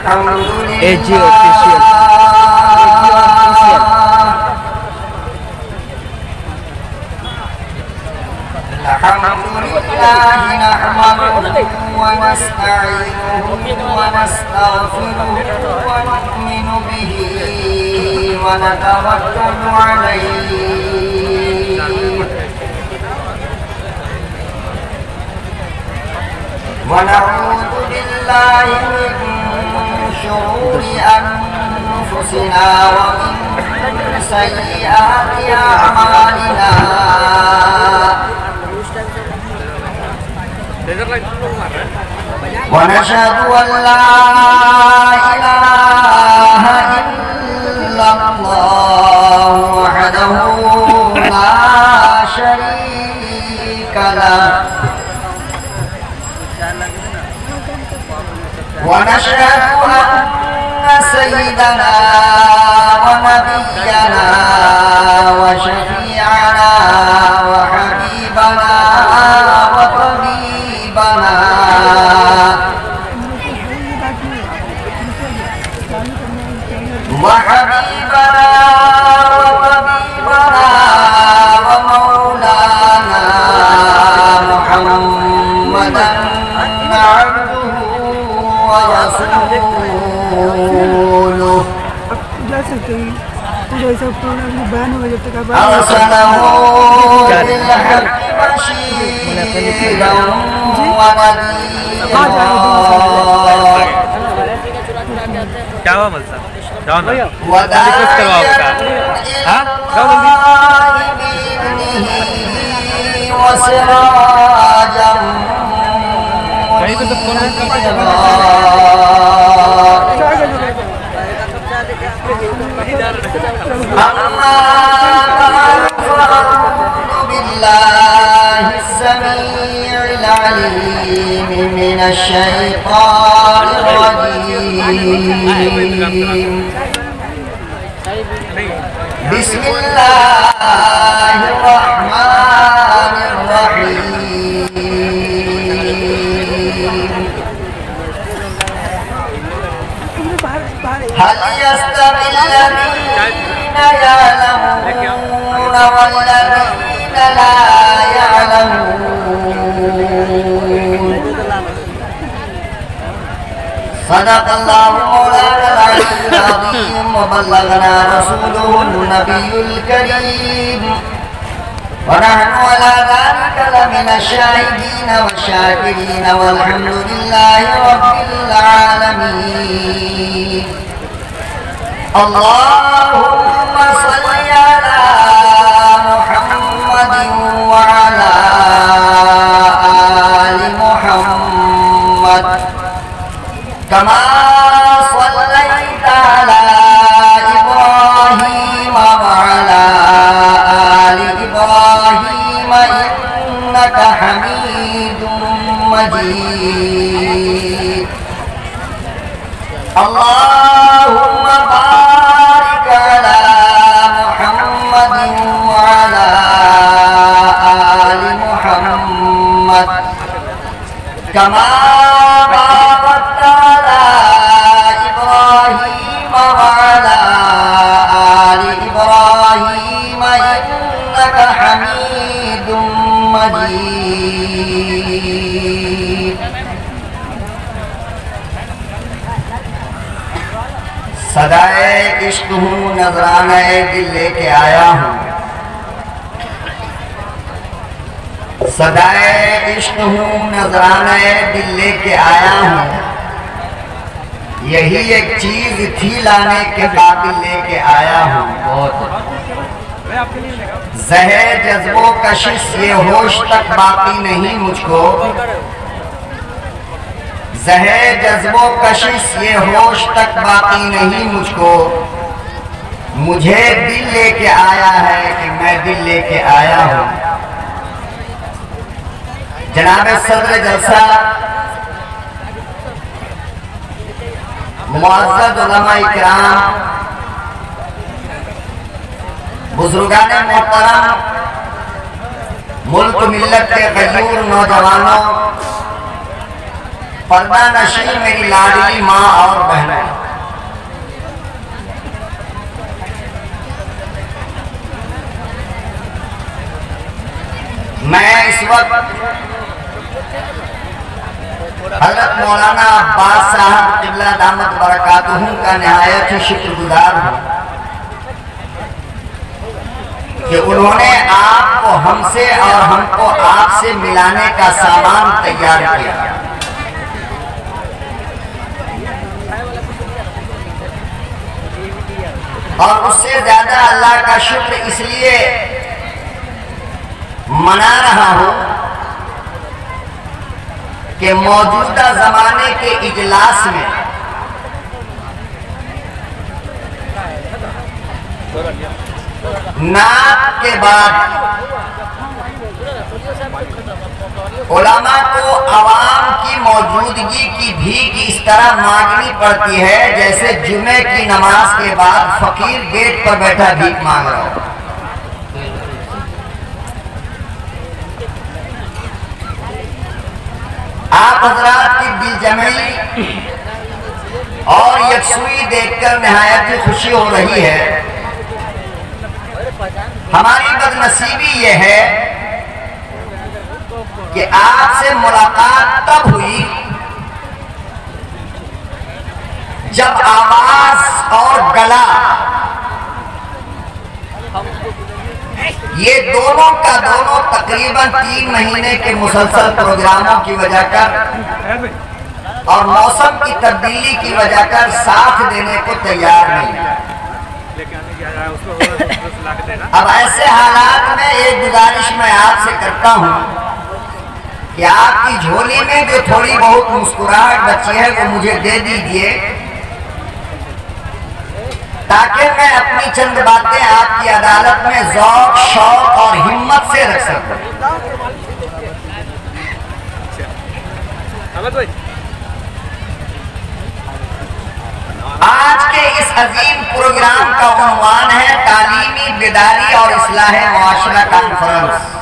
AG Official. الحمد لله نحمده ونستعينه ونستغفره ونؤمن به ونتوكل عليه ونعوذ بالله من شرور أنفسنا ومن سيئات أعمالنا ونشهد أن لا إله إلا الله وحده لا شريك له ونشهد أن سيدنا ونبينا وشفيعنا وحبيبنا وطبيبنا ومولانا محمدا عبده ورسوله أرسله بالحق بشيرا ونذيرا وسراجا أما بعد فأعوذ بالله السميع العليم من الشيطان الرجيم بسم الله الرحمن الرحيم هل يستوي الذين يعلمون والذين لا يعلمون صدق الله مولانا العلي العظيم وبلغنا رسوله النبي الكريم ونحن على ذلك لمن الشاهدين والشاكرين والحمد لله رب العالمين اللهم صل على محمد وعلى آل محمد كما صليت على إبراهيم وعلى آل إبراهيم إنك حميد مجيد اللهم بارك على محمد وعلى آل محمد كما باركت على إبراهيم وعلى آل إبراهيم إنك حميد مجيد صدائے عشق ہوں نذرانہ دل لے کے آیا ہوں صدائے عشق ہوں نذرانہ دل لے کے آیا ہوں یہی ایک چیز تھی لانے کے قابل لے کے آیا ہوں زہر جذب و کشش یہ ہوش تک باقی نہیں مجھ کو زہر جذب و کشش یہ ہوش تک باقی نہیں مجھ کو مجھے دل لے کے آیا ہے کہ میں دل لے کے آیا ہوں جناب صدر جلسہ معزز علماء اکرام بزرگان محترم ملک ملت کے غیور نوجوانوں پردہ نشین میری لاڈلی ماں اور بہنیں، میں اس وقت حضرت مولانا عباس صاحب قبلہ دامت برکاتہ کا نہایت ہی شکر گزار ہوں کہ انہوں نے آپ کو ہم سے اور ہم کو آپ سے ملانے کا سامان تیار کیا۔ اور اس سے زیادہ اللہ کا شکر اس لیے منا رہا ہوں کہ موجودہ زمانے کے اجلاس میں نعت کے بعد علماء کو عوام کی موجودگی کی بھیک اس طرح مانگنی پڑتی ہے جیسے جمعے کی نماز کے بعد فقیر گیٹ پر بیٹھا بھیک مانگ رہا ہو۔ آپ حضرات کی دل جمعی اور یکسوئی دیکھ کر نہایت ہی خوشی ہو رہی ہے۔ ہماری بدنصیبی یہ ہے کہ آپ سے ملاقات تب ہوئی جب آواز اور گلا یہ دونوں کا دونوں تقریباً 3 مہینے کے مسلسل پروگراموں کی وجہ کر اور موسم کی تبدیلی کی وجہ کر ساتھ دینے کو تیار نہیں۔ اب ایسے حالات میں ایک گزارش میں آپ سے کرتا ہوں کہ آپ کی جھولی میں جو تھوڑی بہت مسکراہٹ بچی ہے وہ مجھے دے دیجئے تاکہ میں اپنی چند باتیں آپ کی عدالت میں ذوق، شوق اور ہمت سے رکھ سکوں۔ آج کے اس عظیم پروگرام کا عنوان ہے تعلیمی بیداری اور اصلاح معاشرہ کانفرنس۔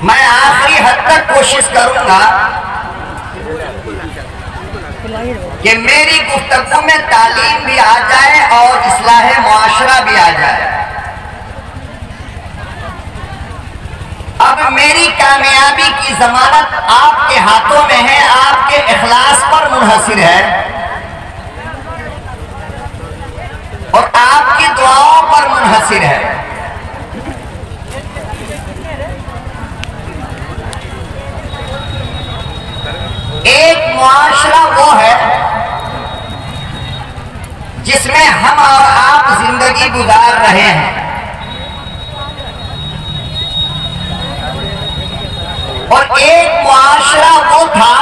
میں آخری حد تک کوشش کروں گا کہ میری گفتگو میں تعلیم بھی آ جائے اور اصلاح معاشرہ بھی آ جائے۔ اب میری کامیابی کی ضمانت آپ کے ہاتھوں میں ہے، آپ کے اخلاص پر منحصر ہے اور آپ کی دعاؤں پر منحصر ہے۔ ایک معاشرہ وہ ہے جس میں ہم اور آپ زندگی گزار رہے ہیں، اور ایک معاشرہ وہ تھا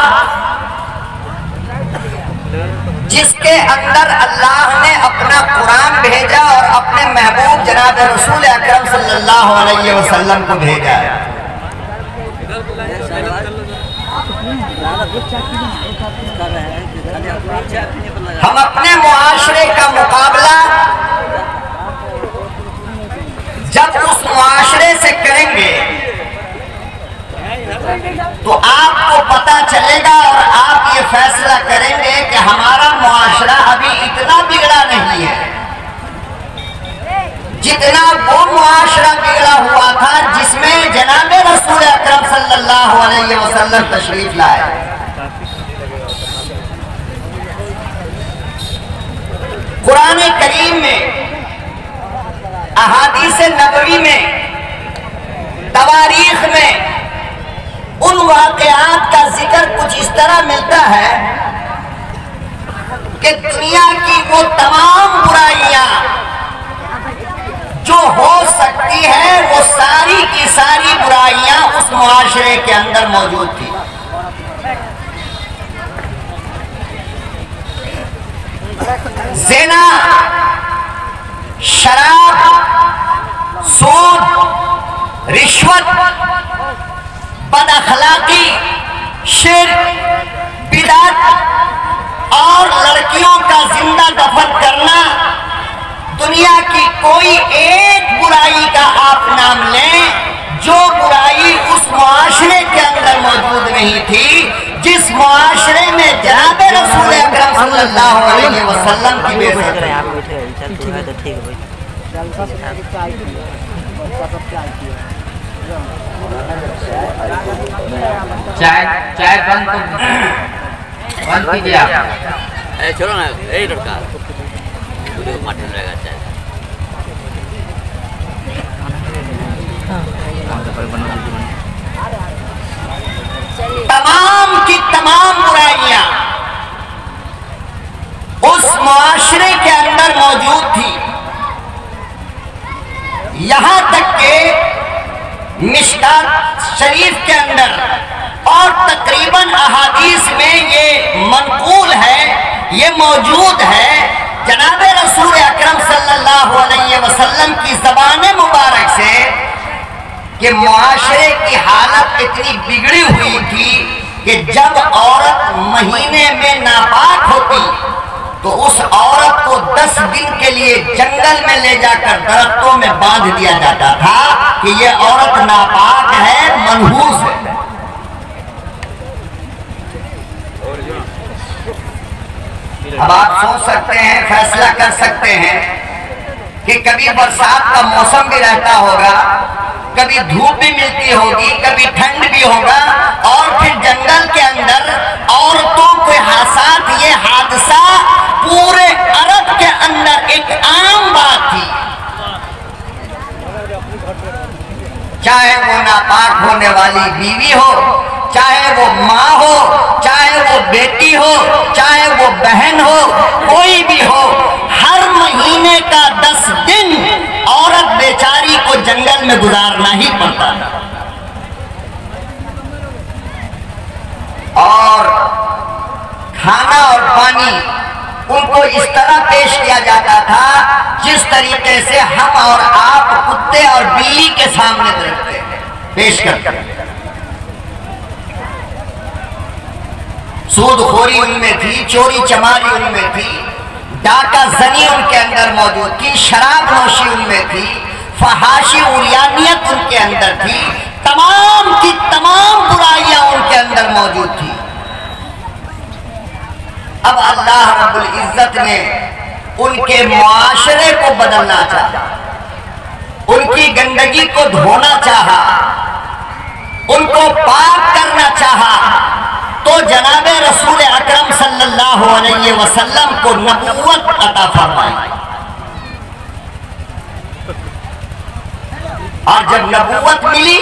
جس کے اندر اللہ نے اپنا قرآن بھیجا اور اپنے محبوب جناب رسول اکرم صلی اللہ علیہ وسلم کو بھیجا۔ ہم اپنے معاشرے کا مقابلہ جب اس معاشرے سے کریں گے تو آپ کو پتہ چلے گا اور آپ یہ فیصلہ کریں گے کہ ہمارا معاشرہ ابھی اتنا بگڑا نہیں ہے جتنا وہ معاشرہ بگڑا ہوا تھا جس میں جناب رسول اکرم صلی اللہ علیہ وسلم تشریف لائے۔ قرآن کریم میں، احادیث نبوی میں، تواریخ میں ان واقعات کا ذکر کچھ اس طرح ملتا ہے کہ دنیا کی وہ تمام برائیاں جو ہو سکتی ہیں وہ ساری کی ساری برائیاں اس معاشرے کے اندر موجود تھی۔ زنا، شراب، سود، رشوت، بد اخلاقی، شرک، بدعت اور لڑکیوں کا زندہ دفن کرنا، دنیا کی کوئی ایک برائی کا آپ نام لیں، جو برائی اس معاشرے کے اندر موجود نہیں تھی، جس معاشرے میں جناب رسول اکرم صلی اللہ علیہ وسلم کی بے عزت ہے۔ چائے بند کیجیے آپ۔ چھوڑو نا، اے لڑکا مٹن رہے گا چائے۔ تمام کی تمام برائیاں اس معاشرے کے اندر موجود تھی، یہاں تک کہ مشکات شریف کے اندر اور تقریباً احادیث میں یہ منقول ہے، یہ موجود ہے، جناب رسول اکرم صلی اللہ علیہ وسلم کی زبان مبارک سے کہ معاشرے کی حالت اتنی بگڑی ہوئی تھی کہ جب عورت مہینے میں ناپاک ہوتی تو اس عورت کو 10 دن کے لیے جنگل میں لے جا کر درختوں میں باندھ دیا جاتا تھا کہ یہ عورت ناپاک ہے، منحوس ہے۔ اب آپ سوچ سکتے ہیں، فیصلہ کر سکتے ہیں کہ کبھی برسات کا موسم بھی رہتا ہوگا، کبھی دھوپ بھی ملتی ہوگی، کبھی ٹھنڈ بھی ہوگا، اور پھر جنگل کے اندر عورتوں کے ساتھ یہ حادثہ پورے عرب کے اندر ایک عام بات تھی، چاہے وہ ناپاک ہونے والی بیوی ہو، چاہے وہ ماں ہو، چاہے وہ بیٹی ہو، چاہے وہ بہن ہو، کوئی بھی ہو، ہر مہینے کا 10 دن عورت بیچاری کو جنگل میں گزارنا ہی پڑتا تھا۔ اور کھانا اور پانی ان کو اس طرح پیش کیا جاتا تھا جس طریقے سے ہم اور آپ کتے اور بلی کے سامنے رکھتے ہیں، پیش کرتے ہیں۔ سود خوری ان میں تھی، چوری چماری ان میں تھی، ڈاکہ زنی ان کے اندر موجود تھی، شراب نوشی ان میں تھی، فحاشی عریانیت ان کے اندر تھی، تمام کی تمام برائیاں ان کے اندر موجود تھی۔ اب اللہ رب العزت نے ان کے معاشرے کو بدلنا چاہا، ان کی گندگی کو دھونا چاہا، ان کو پاک کرنا چاہا، تو جناب رسول اکرم صلی اللہ علیہ وسلم کو نبوت عطا فرمائی۔ اور جب نبوت ملی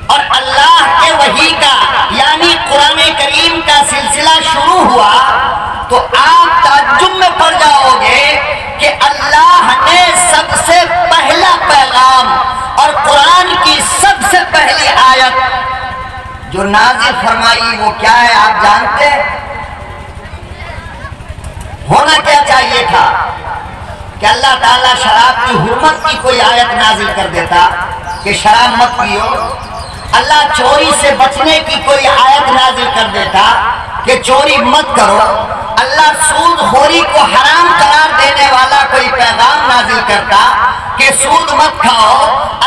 اور اللہ کے وحی کا یعنی قرآن کریم کا سلسلہ شروع ہوا تو آپ تعجب میں پڑ جاؤ گے کہ اللہ نے سب سے پہلا پیغام اور قرآن کی سب سے پہلی آیت جو نازل فرمائی وہ کیا ہے آپ جانتے ہیں؟ ہونا کیا چاہیے تھا کہ اللہ تعالیٰ شراب کی حرمت کی کوئی آیت نازل کر دیتا کہ شراب مت پیو، اللہ چوری سے بچنے کی کوئی آیت نازل کر دیتا کہ چوری مت کرو، اللہ سود خوری کو حرام قرار دینے والا کوئی پیغام نازل کرتا کہ سود مت کھاؤ،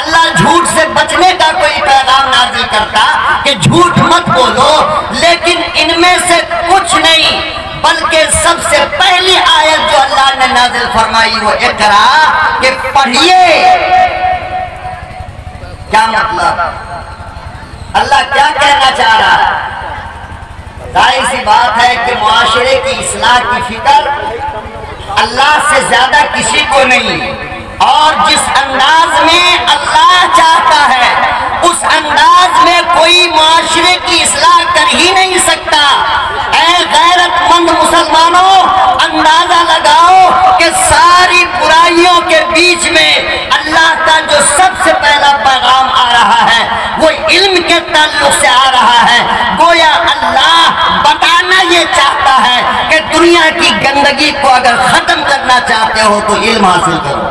اللہ جھوٹ سے بچنے کا کوئی پیغام نازل کرتا کہ جھوٹ مت بولو، لیکن ان میں سے کچھ نہیں، بلکہ سب سے پہلی آیت جو اللہ نے نازل فرمائی وہ اقرا کہ پڑھیے۔ کیا مطلب؟ اللہ کیا کہنا چاہ رہا ہے؟ ظاہر سی بات ہے کہ معاشرے کی اصلاح کی فکر اللہ سے زیادہ کسی کو نہیں، اور جس انداز میں اللہ چاہتا ہے اس انداز میں کوئی معاشرے کی اصلاح کر ہی نہیں سکتا۔ اے غیرت مند مسلمانوں، اندازہ لگاؤ کہ ساری برائیوں کے بیچ میں اللہ کا جو سب سے پہلا پیغام آ رہا ہے وہ علم کے تعلق سے آ رہا ہے۔ گویا اللہ بتانا یہ چاہتا ہے کہ دنیا کی گندگی کو اگر ختم کرنا چاہتے ہو تو علم حاصل کرو۔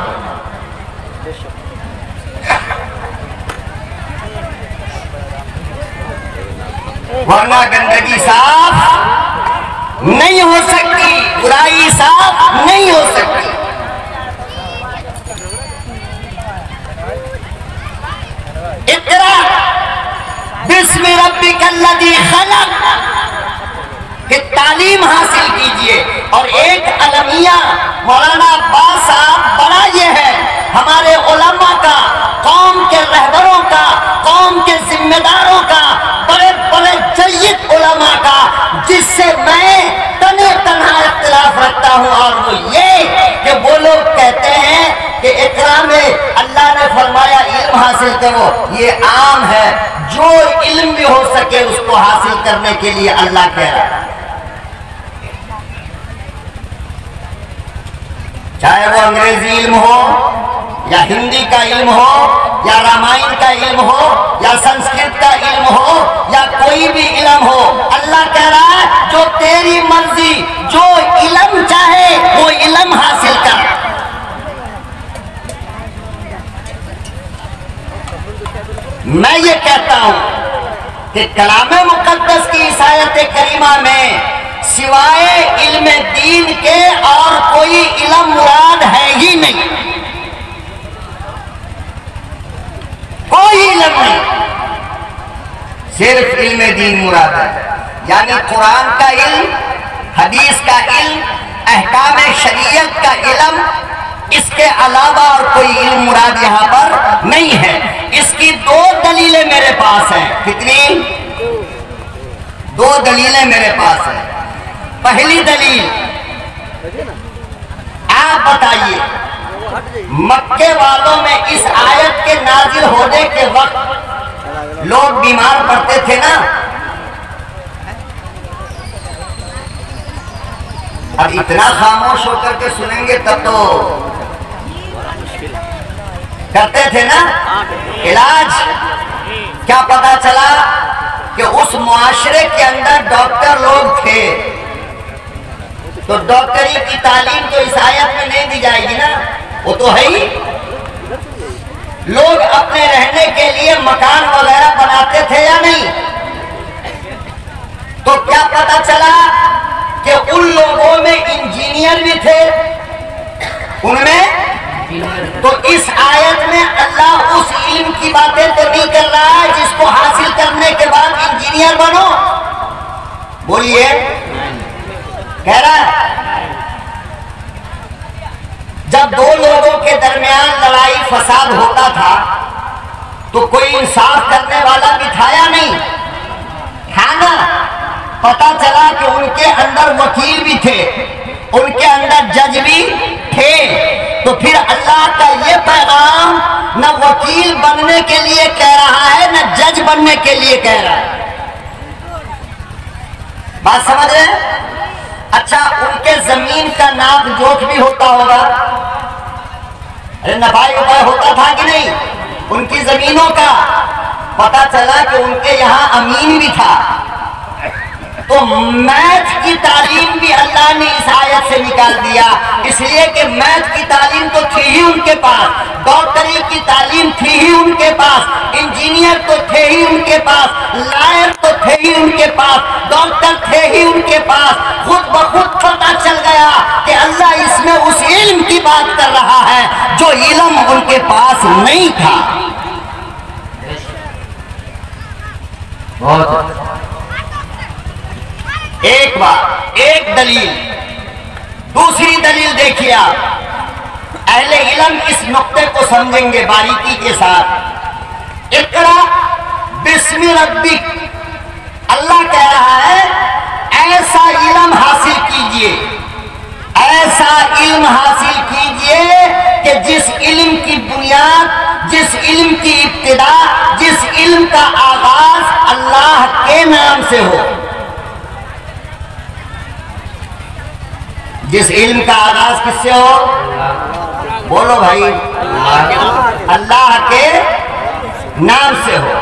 ورنہ گندگی صاف نہیں ہو سکتی، برائی صاف نہیں ہو سکتی۔ اقرا بسم ربک الذی خلق کہ تعلیم حاصل کیجئے. اور ایک المیہ مولانا عباس صاحب بڑا یہ ہے ہمارے علماء کا، قوم کے رہبروں کا، قوم کے ذمہ داروں کا، بڑے بڑے جید علماء کا، جس سے میں تنہ تنہا اختلاف رکھتا ہوں، اور وہ یہ کہ وہ لوگ کہتے ہیں کہ اقرا میں اللہ نے فرمایا علم حاصل کرو، یہ عام ہے، جو علم بھی ہو سکے اس کو حاصل کرنے کے لیے اللہ کہہ رہا ہے. چاہے وہ انگریزی علم ہو یا ہندی کا علم ہو یا رامائن کا علم ہو یا سنسکرت کا علم ہو یا کوئی بھی علم ہو، اللہ کہہ رہا ہے جو تیری مرضی، جو علم چاہے وہ علم حاصل کر. میں یہ کہتا ہوں کہ کلام مقدس کی اس آیت کریمہ میں سوائے علم دین کے اور کوئی علم مراد ہے ہی نہیں، کوئی علم نہیں، صرف علم دین مراد ہے. یعنی قرآن کا علم، حدیث کا علم، احکام شریعت کا علم، اس کے علاوہ اور کوئی علم مراد یہاں پر نہیں ہے. اس کی دو دلیلیں میرے پاس ہیں. کتنی؟ دو دلیلیں میرے پاس ہیں. پہلی دلیل، آپ بتائیے مکے والوں میں اس آیت کے نازل ہونے کے وقت لوگ بیمار پڑتے تھے نا؟ اب اتنا خاموش ہو کر کے سنیں گے تب تو کرتے تھے نا علاج. کیا پتا چلا کہ اس معاشرے کے اندر ڈاکٹر لوگ تھے، تو ڈاکٹری کی تعلیم تو اس آیت میں نہیں دی جائے گی نا، وہ تو ہے ہی. لوگ اپنے رہنے کے لیے مکان وغیرہ بناتے تھے یا نہیں؟ تو کیا پتا چلا کہ ان لوگوں میں انجینئر بھی تھے ان میں. تو اس آیت میں اللہ اس علم کی باتیں تو نہیں کر رہا ہے جس کو حاصل کرنے کے بعد انجینئر بنو. بولیے، کہہ رہا ہے جب دو لوگوں کے درمیان لڑائی فساد ہوتا تھا تو کوئی انصاف کرنے والا بٹھایا نہیں تھا نا. پتا چلا کہ ان کے اندر وکیل بھی تھے، ان کے اندر جج بھی تھے. تو پھر اللہ کا یہ پیغام نہ وکیل بننے کے لیے کہہ رہا ہے نہ جج بننے کے لیے کہہ رہا ہے. بات سمجھ رہے ہیں؟ اچھا، ان کے زمین کا ناپ جوکھ بھی ہوتا ہوگا، ارے نفائی اپائے ہوتا تھا کہ نہیں ان کی زمینوں کا. پتا چلا کہ ان کے یہاں امین بھی تھا. تو میتھ کی تعلیم بھی اللہ نے اس آیت سے نکال دیا، اس لیے کہ میتھ کی تعلیم تو تھی ہی ان کے پاس، ڈاکٹری کی تعلیم تھی ہی ان کے پاس، انجینئر تو تھے ہی ان کے پاس، لائر تو تھے ہی ان کے پاس، ڈاکٹر تھے ہی ان کے پاس. خود بخود پتہ چل گیا کہ اللہ اس میں اس علم کی بات کر رہا ہے جو علم ان کے پاس نہیں تھا. بہت ایک بات، ایک دلیل. دوسری دلیل دیکھیے آپ، اہل علم اس نقطے کو سمجھیں گے باریکی کے ساتھ. اقرا بسم ربک، اللہ کہہ رہا ہے ایسا علم حاصل کیجئے، ایسا علم حاصل کیجئے کہ جس علم کی بنیاد، جس علم کی ابتدا، جس علم کا آغاز اللہ کے نام سے ہو. جس علم کا آغاز کس سے ہو؟ بولو بھائی، اللہ کے نام سے ہو.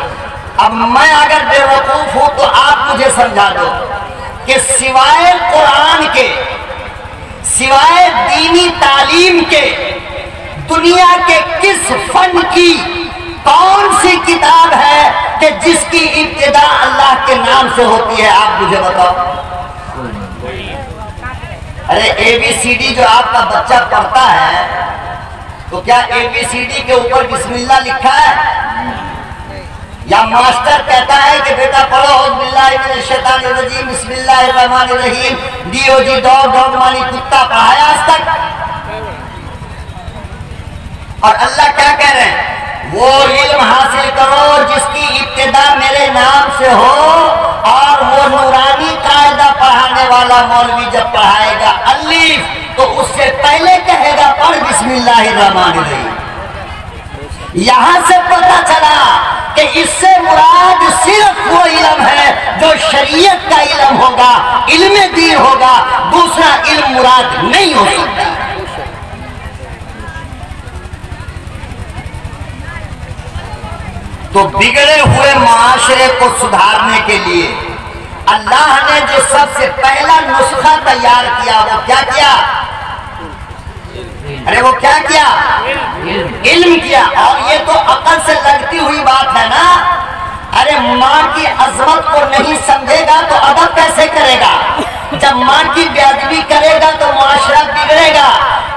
اب میں اگر بے وقوف ہوں تو آپ مجھے سمجھا دو کہ سوائے قرآن کے، سوائے دینی تعلیم کے، دنیا کے کس فن کی کون سی کتاب ہے کہ جس کی ابتدا اللہ کے نام سے ہوتی ہے؟ آپ مجھے بتاؤ. ارے اے بی سی ڈی جو آپ کا بچہ پڑھتا ہے تو کیا اے بی سی ڈی کے اوپر بسم اللہ لکھا ہے؟ یا ماسٹر کہتا ہے کہ بیٹا پڑھو اعوذ باللہ من الشیطان الرجیم بسم اللہ الرحمن الرحیم، ڈیو جی ڈاگ ڈاگ مانی کتا پڑھایا آج تک؟ اور اللہ کیا کہہ رہے ہیں؟ وہ علم حاصل کرو جس کی ابتدا میرے نام سے ہو، اور وہ نورانی قاعدہ پڑھانے والا مولوی جب پڑھائے گا الف تو اس سے پہلے کہے گا پڑھ بسم اللہ الرحمن الرحیم۔ یہاں سے پتہ چلا کہ اس سے مراد صرف وہ علم ہے جو شریعت کا علم ہوگا، علم دین ہوگا، دوسرا علم مراد نہیں ہو سکتا۔ تو بگڑے ہوئے معاشرے کو سدھارنے کے لیے اللہ نے جو سب سے پہلا نسخہ تیار کیا وہ کیا کیا؟ ارے وہ کیا کیا؟ علم کیا۔ اور یہ تو عقل سے لگتی ہوئی بات ہے نا۔ ارے ماں کی عظمت کو نہیں سمجھے گا تو ادب کیسے کرے گا؟ جب ماں کی بے ادبی کرے گا تو معاشرہ بگڑے گا۔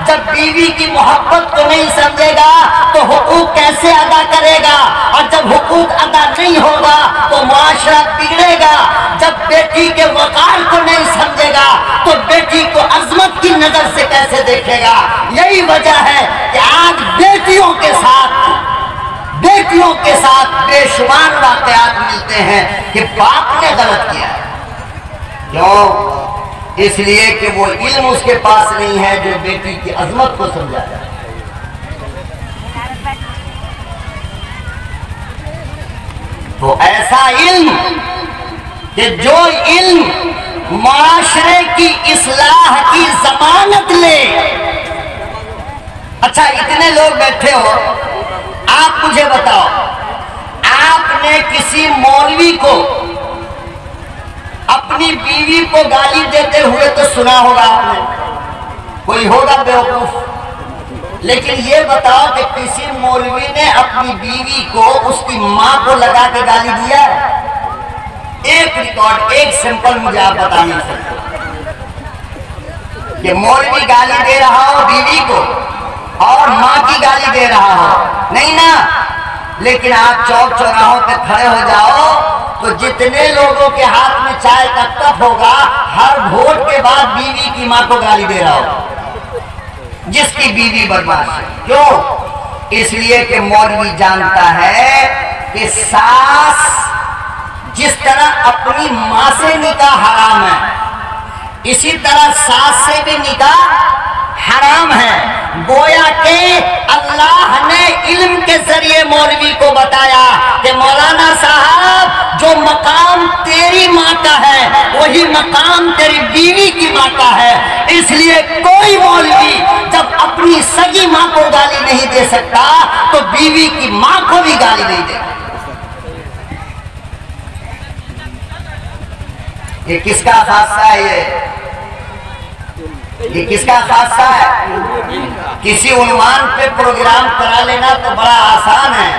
جب بیوی کی محبت کو نہیں سمجھے گا تو حقوق کیسے ادا کرے گا؟ اور جب حقوق ادا نہیں ہوگا تو معاشرہ بگڑے گا۔ جب بیٹی کے وقار کو نہیں سمجھے گا تو بیٹی کو عظمت کی نظر سے کیسے دیکھے گا؟ یہی وجہ ہے کہ آج بیٹیوں کے ساتھ بے شمار واقعات ملتے ہیں کہ باپ نے غلط کیا ہے۔ کیوں؟ اس لیے کہ وہ علم اس کے پاس نہیں ہے جو بیٹی کی عظمت کو سمجھا جائے۔ تو ایسا علم کہ جو علم معاشرے کی اصلاح کی ضمانت لے۔ اچھا اتنے لوگ بیٹھے ہو، آپ مجھے بتاؤ، آپ نے کسی مولوی کو اپنی بیوی کو گالی دیتے ہوئے تو سنا ہوگا آپ نے، کوئی ہوگا بیوقوف، لیکن یہ بتاؤ کہ کسی مولوی نے اپنی بیوی کو اس کی ماں کو لگا کے گالی دیا ہے؟ ایک ریکارڈ، ایک سمپل مجھے آپ بتا نہیں سکتے کہ مولوی گالی دے رہا ہو بیوی کو اور ماں کی گالی دے رہا ہو، نہیں نا۔ لیکن آپ چوک چوراہوں پہ کھڑے ہو جاؤ تو جتنے لوگوں کے ہاتھ میں چائے کا کپ ہوگا ہر ووٹ کے بعد بیوی کی ماں کو گالی دے رہا ہو، جس کی بیوی بدمعاش ہے۔ کیوں؟ اس لیے کہ مولوی جانتا ہے کہ ساس جس طرح اپنی ماں سے نکاح حرام ہے، اسی طرح ساس سے بھی نکاح حرام ہے۔ گویا کہ اللہ نے علم کے ذریعے مولوی کو بتایا کہ مولانا صاحب جو مقام تیری ماں کا ہے وہی مقام تیری بیوی کی ماں کا ہے، اس لیے کوئی مولوی جب اپنی سگی ماں کو گالی نہیں دے سکتا تو بیوی کی ماں کو بھی گالی نہیں دے گا۔ یہ کس کا خاصہ ہے؟ یہ کس کا خاصہ ہے؟ کسی عنوان پہ پروگرام کرا لینا تو بڑا آسان ہے،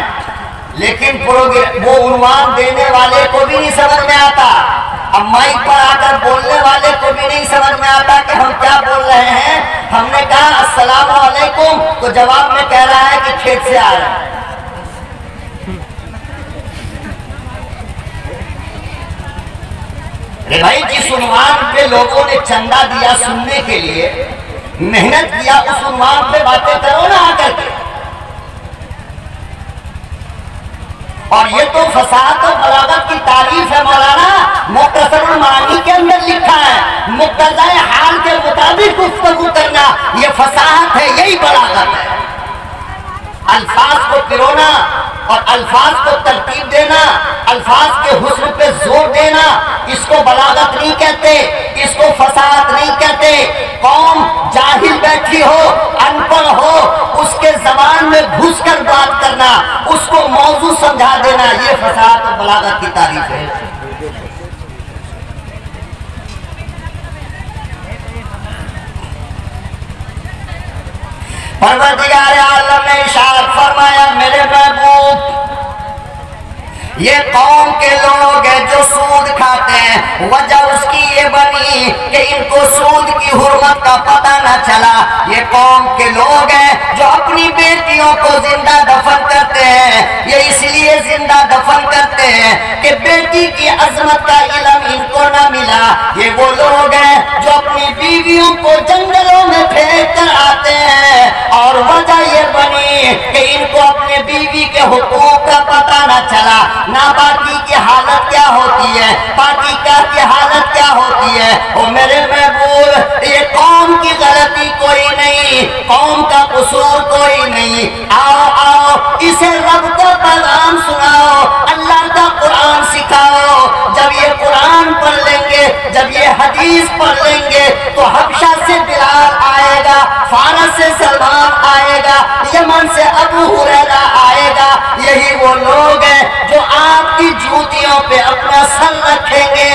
لیکن وہ عنوان دینے والے کو بھی نہیں سمجھ میں آتا، اب مائک پر آ کر بولنے والے کو بھی نہیں سمجھ میں آتا کہ ہم کیا بول رہے ہیں۔ ہم نے کہا السلام علیکم تو جواب میں کہہ رہا ہے کہ کھیت سے آ رہا ہے۔ بھائی جس عنوان پہ لوگوں نے چندہ دیا سننے کے لیے، محنت کیا، اس عنوان پہ باتیں کرو نا آ کر کے۔ اور یہ تو فصاحت و بلاغت کی تعریف ہے مولانا، مختصر المعانی کے اندر لکھا ہے مقتضائے حال کے مطابق گفتگو کرنا، یہ فصاحت ہے، یہی بلاغت ہے۔ الفاظ کو پرونا اور الفاظ کو ترتیب دینا، الفاظ کے حسن پہ زور دینا، اس کو بلاغت نہیں کہتے، اس کو فصاحت نہیں کہتے۔ قوم جاہل بیٹھی ہو، ان پڑھ ہو، اس کے زبان میں گھس کر بات کرنا، اس کو موضوع سمجھا دینا، یہ فصاحت اور بلاغت کی تعریف ہے۔ پروردگار عالم نے ارشاد فرمایا میرے محبوب، یہ قوم کے لوگ ہیں جو سود کھاتے ہیں، وجہ اس کی یہ بنی کہ ان کو سود کی حرمت کا پتہ نہ چلا. یہ قوم کے لوگ ہیں جو اپنی بیٹیوں کو زندہ دفن کرتے ہیں. یہ اس لیے زندہ دفن کرتے ہیں کہ بیٹی کی عظمت کا علم ان کو نہ ملا. یہ وہ لوگ ہیں جو اپنی بیویوں کو جنگلوں میں پھینک کر آتے ہیں اور وجہ یہ بنی کہ ان کو اپنے بیوی کے حقوق کا پتہ نہ چلا. ناپاکی کی حالت کیا ہوتی ہے, پاکی کی حالت کیا ہوتی ہے. او میرے محبوب, یہ قوم کی غلطی کوئی نہیں, قوم کا قصور کوئی نہیں. آؤ آؤ اسے رب کا پیغام سناؤ, اللہ کا قرآن سکھاؤ. جب یہ قرآن پڑھ لیں گے, جب یہ حدیث پڑھ لیں گے تو حبشہ سے بلال آئے گا, فارس سے سلمان آئے گا, یمن سے ابو ہریرہ آئے گا. یہی وہ لوگ ہیں جو آپ کی جوتیوں پہ اپنا سر رکھیں گے.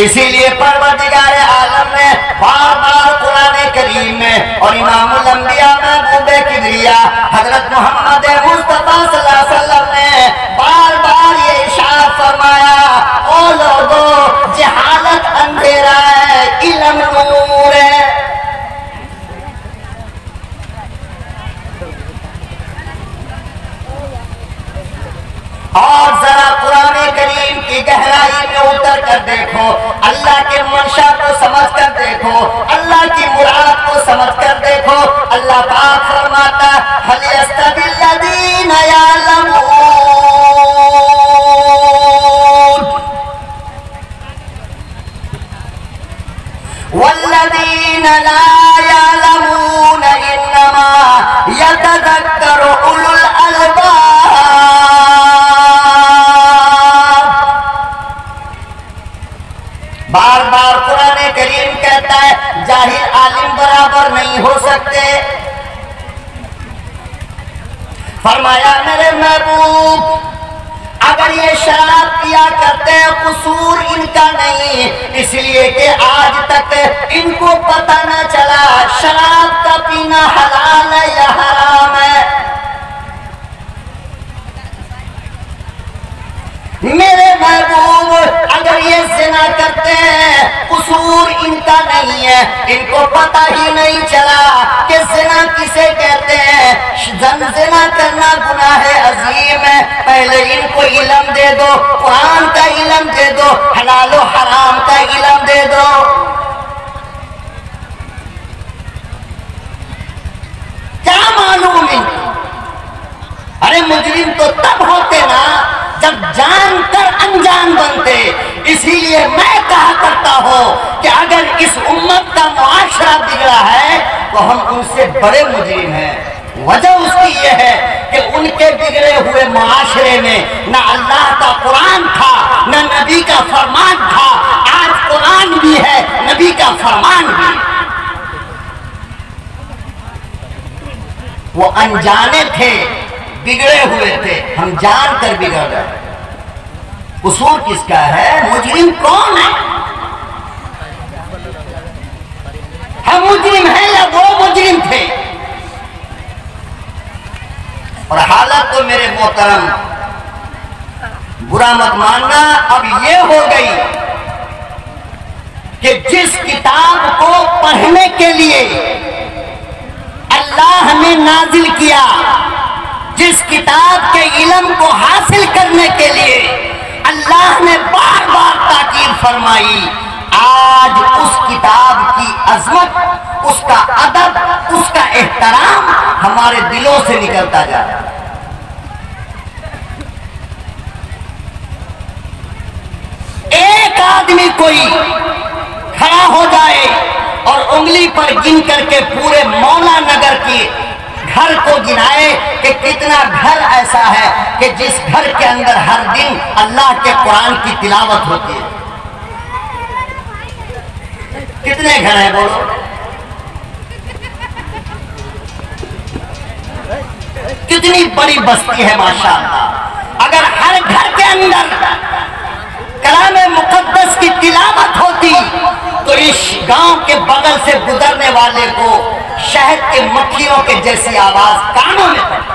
اسی لیے پروردگار عالم نے بار بار قرآن کریم میں اور امام الانبیاء محبوب کبریا حضرت محمد مصطفیٰ صلی اللہ علیہ وسلم نے بار بار یہ ارشاد فرمایا, او لوگو جہالت اندھیرا ہے, علم نور ہے. اور ذرا قرآن کریم کی گہرائی میں اتر کر دیکھو, اللہ کے منشا کو سمجھ کر دیکھو, اللہ کی مراد کو سمجھ کر دیکھو. اللہ پاک فرماتا هل يستوي الذين يعلمون والذين لا يعلمون انما يتذكر اولو الالباب. بار بار قرآن کریم کہتا ہے جاہل عالم برابر نہیں ہو سکتے. فرمایا میرے محبوب, اگر یہ شراب پیا کرتے ہیں قصور ان کا نہیں, اس لیے کہ آج تک ان کو پتہ نہ چلا شراب کا پینا حلال ہے یا حرام ہے. میرے محبوب, اگر یہ زنا کرتے ہیں قصور ان کا نہیں ہے, ان کو پتہ ہی نہیں چلا کہ زنا کسے کہتے ہیں. زنا کرنا گناہ عظیم ہے. پہلے ان کو علم دے دو, قرآن کا علم دے دو, حلال و حرام کا علم دے دو. کیا معلوم ان کو؟ ارے مجرم تو تب ہوتے نا جب جان کر انجان بنتے. اسی لیے میں کہا کرتا ہوں کہ اگر اس امت کا معاشرہ بگڑا ہے تو ہم ان سے بڑے مجرم ہیں. وجہ اس کی یہ ہے کہ ان کے بگڑے ہوئے معاشرے میں نہ اللہ کا قرآن تھا, نہ نبی کا فرمان تھا. آج قرآن بھی ہے, نبی کا فرمان بھی. وہ انجانے تھے, بگڑے ہوئے تھے, ہم جان کر بگڑ گئے. قصور کس کا ہے؟ مجرم کون ہے؟ ہم مجرم ہیں یا وہ مجرم تھے؟ اور حالت تو میرے محترم برا مت ماننا اب یہ ہو گئی کہ جس کتاب کو پڑھنے کے لیے اللہ نے نازل کیا, جس کتاب کے علم کو حاصل کرنے کے لیے اللہ نے بار بار تاکید فرمائی, آج اس کتاب کی عظمت, اس کا ادب, اس کا احترام ہمارے دلوں سے نکلتا جا رہا ہے. ایک آدمی کوئی کھڑا ہو جائے اور انگلی پر گن کر کے پورے مولا نگر کی گھر کو گنائے کہ کتنا گھر ایسا ہے کہ جس گھر کے اندر ہر دن اللہ کے قرآن کی تلاوت ہوتی ہے. کتنے گھر ہیں بولو؟ کتنی بڑی بستی ہے ماشاءاللہ. اگر ہر گھر کے اندر کلام مقدس کی تلاوت ہوتی تو اس گاؤں کے بغل سے گزرنے والے کو شہد کے مکھیوں کے جیسی آواز کانوں میں پڑتی.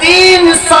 300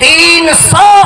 300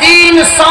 300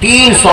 300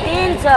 300।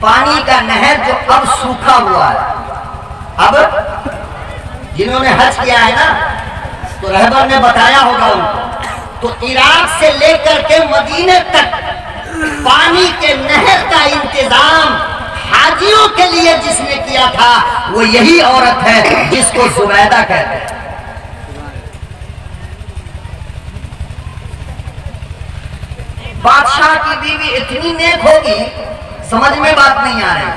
پانی کا نہر جو اب سوکھا ہوا ہے. اب جنہوں نے حج کیا ہے نا تو رہبر نے بتایا ہوگا ان کو, تو عراق سے لے کر کے مدینے تک پانی کے نہر کا انتظام حاجیوں کے لیے جس نے کیا تھا وہ یہی عورت ہے جس کو زبیدہ کہتے ہیں. بادشاہ کی بیوی اتنی نیک ہوگی, سمجھ میں بات نہیں آ رہی.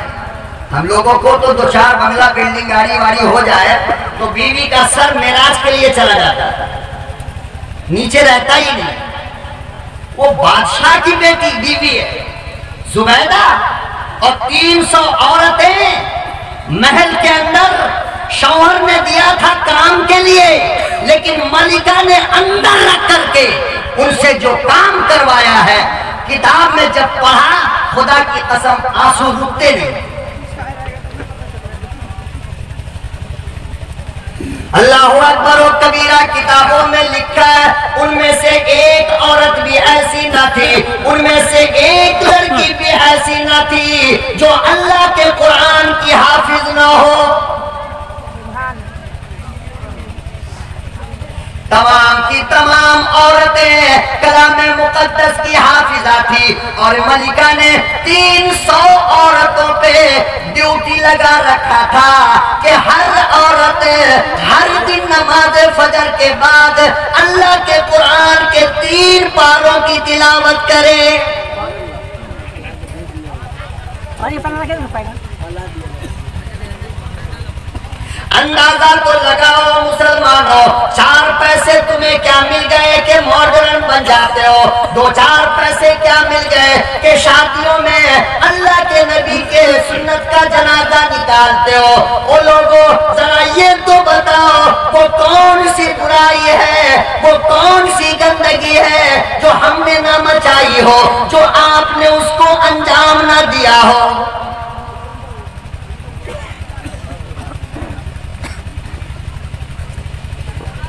ہم لوگوں کو تو 2-4 بنگلہ بلڈنگ گاڑی واڑی ہو جائے تو بیوی کا سر معراج کے لیے چلا جاتا ہے, نیچے رہتا ہی نہیں. وہ بادشاہ کی بیٹی بیوی ہے زبیدہ, اور 300 عورتیں محل کے اندر شوہر نے دیا تھا کام کے لیے, لیکن ملکہ نے اندر رکھ کر کے ان سے جو کام کروایا ہے کتاب میں جب پڑھا خدا کی قسم آنسو رکتے نہیں. اللہ اکبر و کبیرہ کتابوں میں لکھا ہے ان میں سے ایک عورت بھی ایسی نہ تھی, ان میں سے ایک لڑکی بھی ایسی نہ تھی جو اللہ کے قرآن کی حافظ نہ ہو. تمام کی تمام عورتیں کلام مقدس کی حافظہ تھی, اور ملکہ نے 300 عورتوں پہ ڈیوٹی لگا رکھا تھا کہ ہر عورت ہر دن نماز فجر کے بعد اللہ کے قرآن کے 3 پاروں کی تلاوت کرے. اندازہ تو لگاؤ مسلمانوں, 4 پیسے تمہیں کیا مل گئے کہ ماڈرن بن جاتے ہو, 2-4 پیسے کیا مل گئے کہ شادیوں میں اللہ کے نبی کے سنت کا جنازہ نکالتے ہو. وہ لوگوں ذرا یہ تو بتاؤ وہ کون سی برائی ہے, وہ کون سی گندگی ہے جو ہم نے نہ مچائی ہو, جو آپ نے اس کو انجام نہ دیا ہو.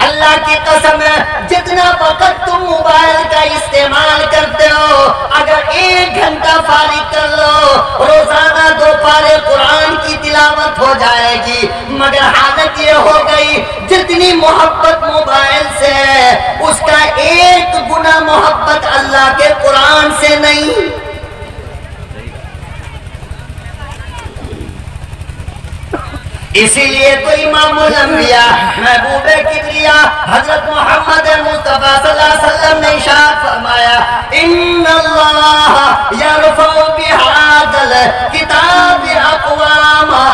اللہ کی قسم ہے جتنا وقت تم موبائل کا استعمال کرتے ہو, اگر 1 گھنٹہ فارغ کر لو روزانہ 2 پارے قرآن کی تلاوت ہو جائے گی. مگر حالت یہ ہو گئی جتنی محبت موبائل سے ہے اس کا 1 گنا محبت اللہ کے قرآن سے نہیں. اسی لیے تو امام الانبیاء محبوب کبریا حضرت محمد مصطفیٰ صلی اللہ علیہ وسلم نے ارشاد فرمایا ان اللہ یرفع بہذا الکتاب اقواما.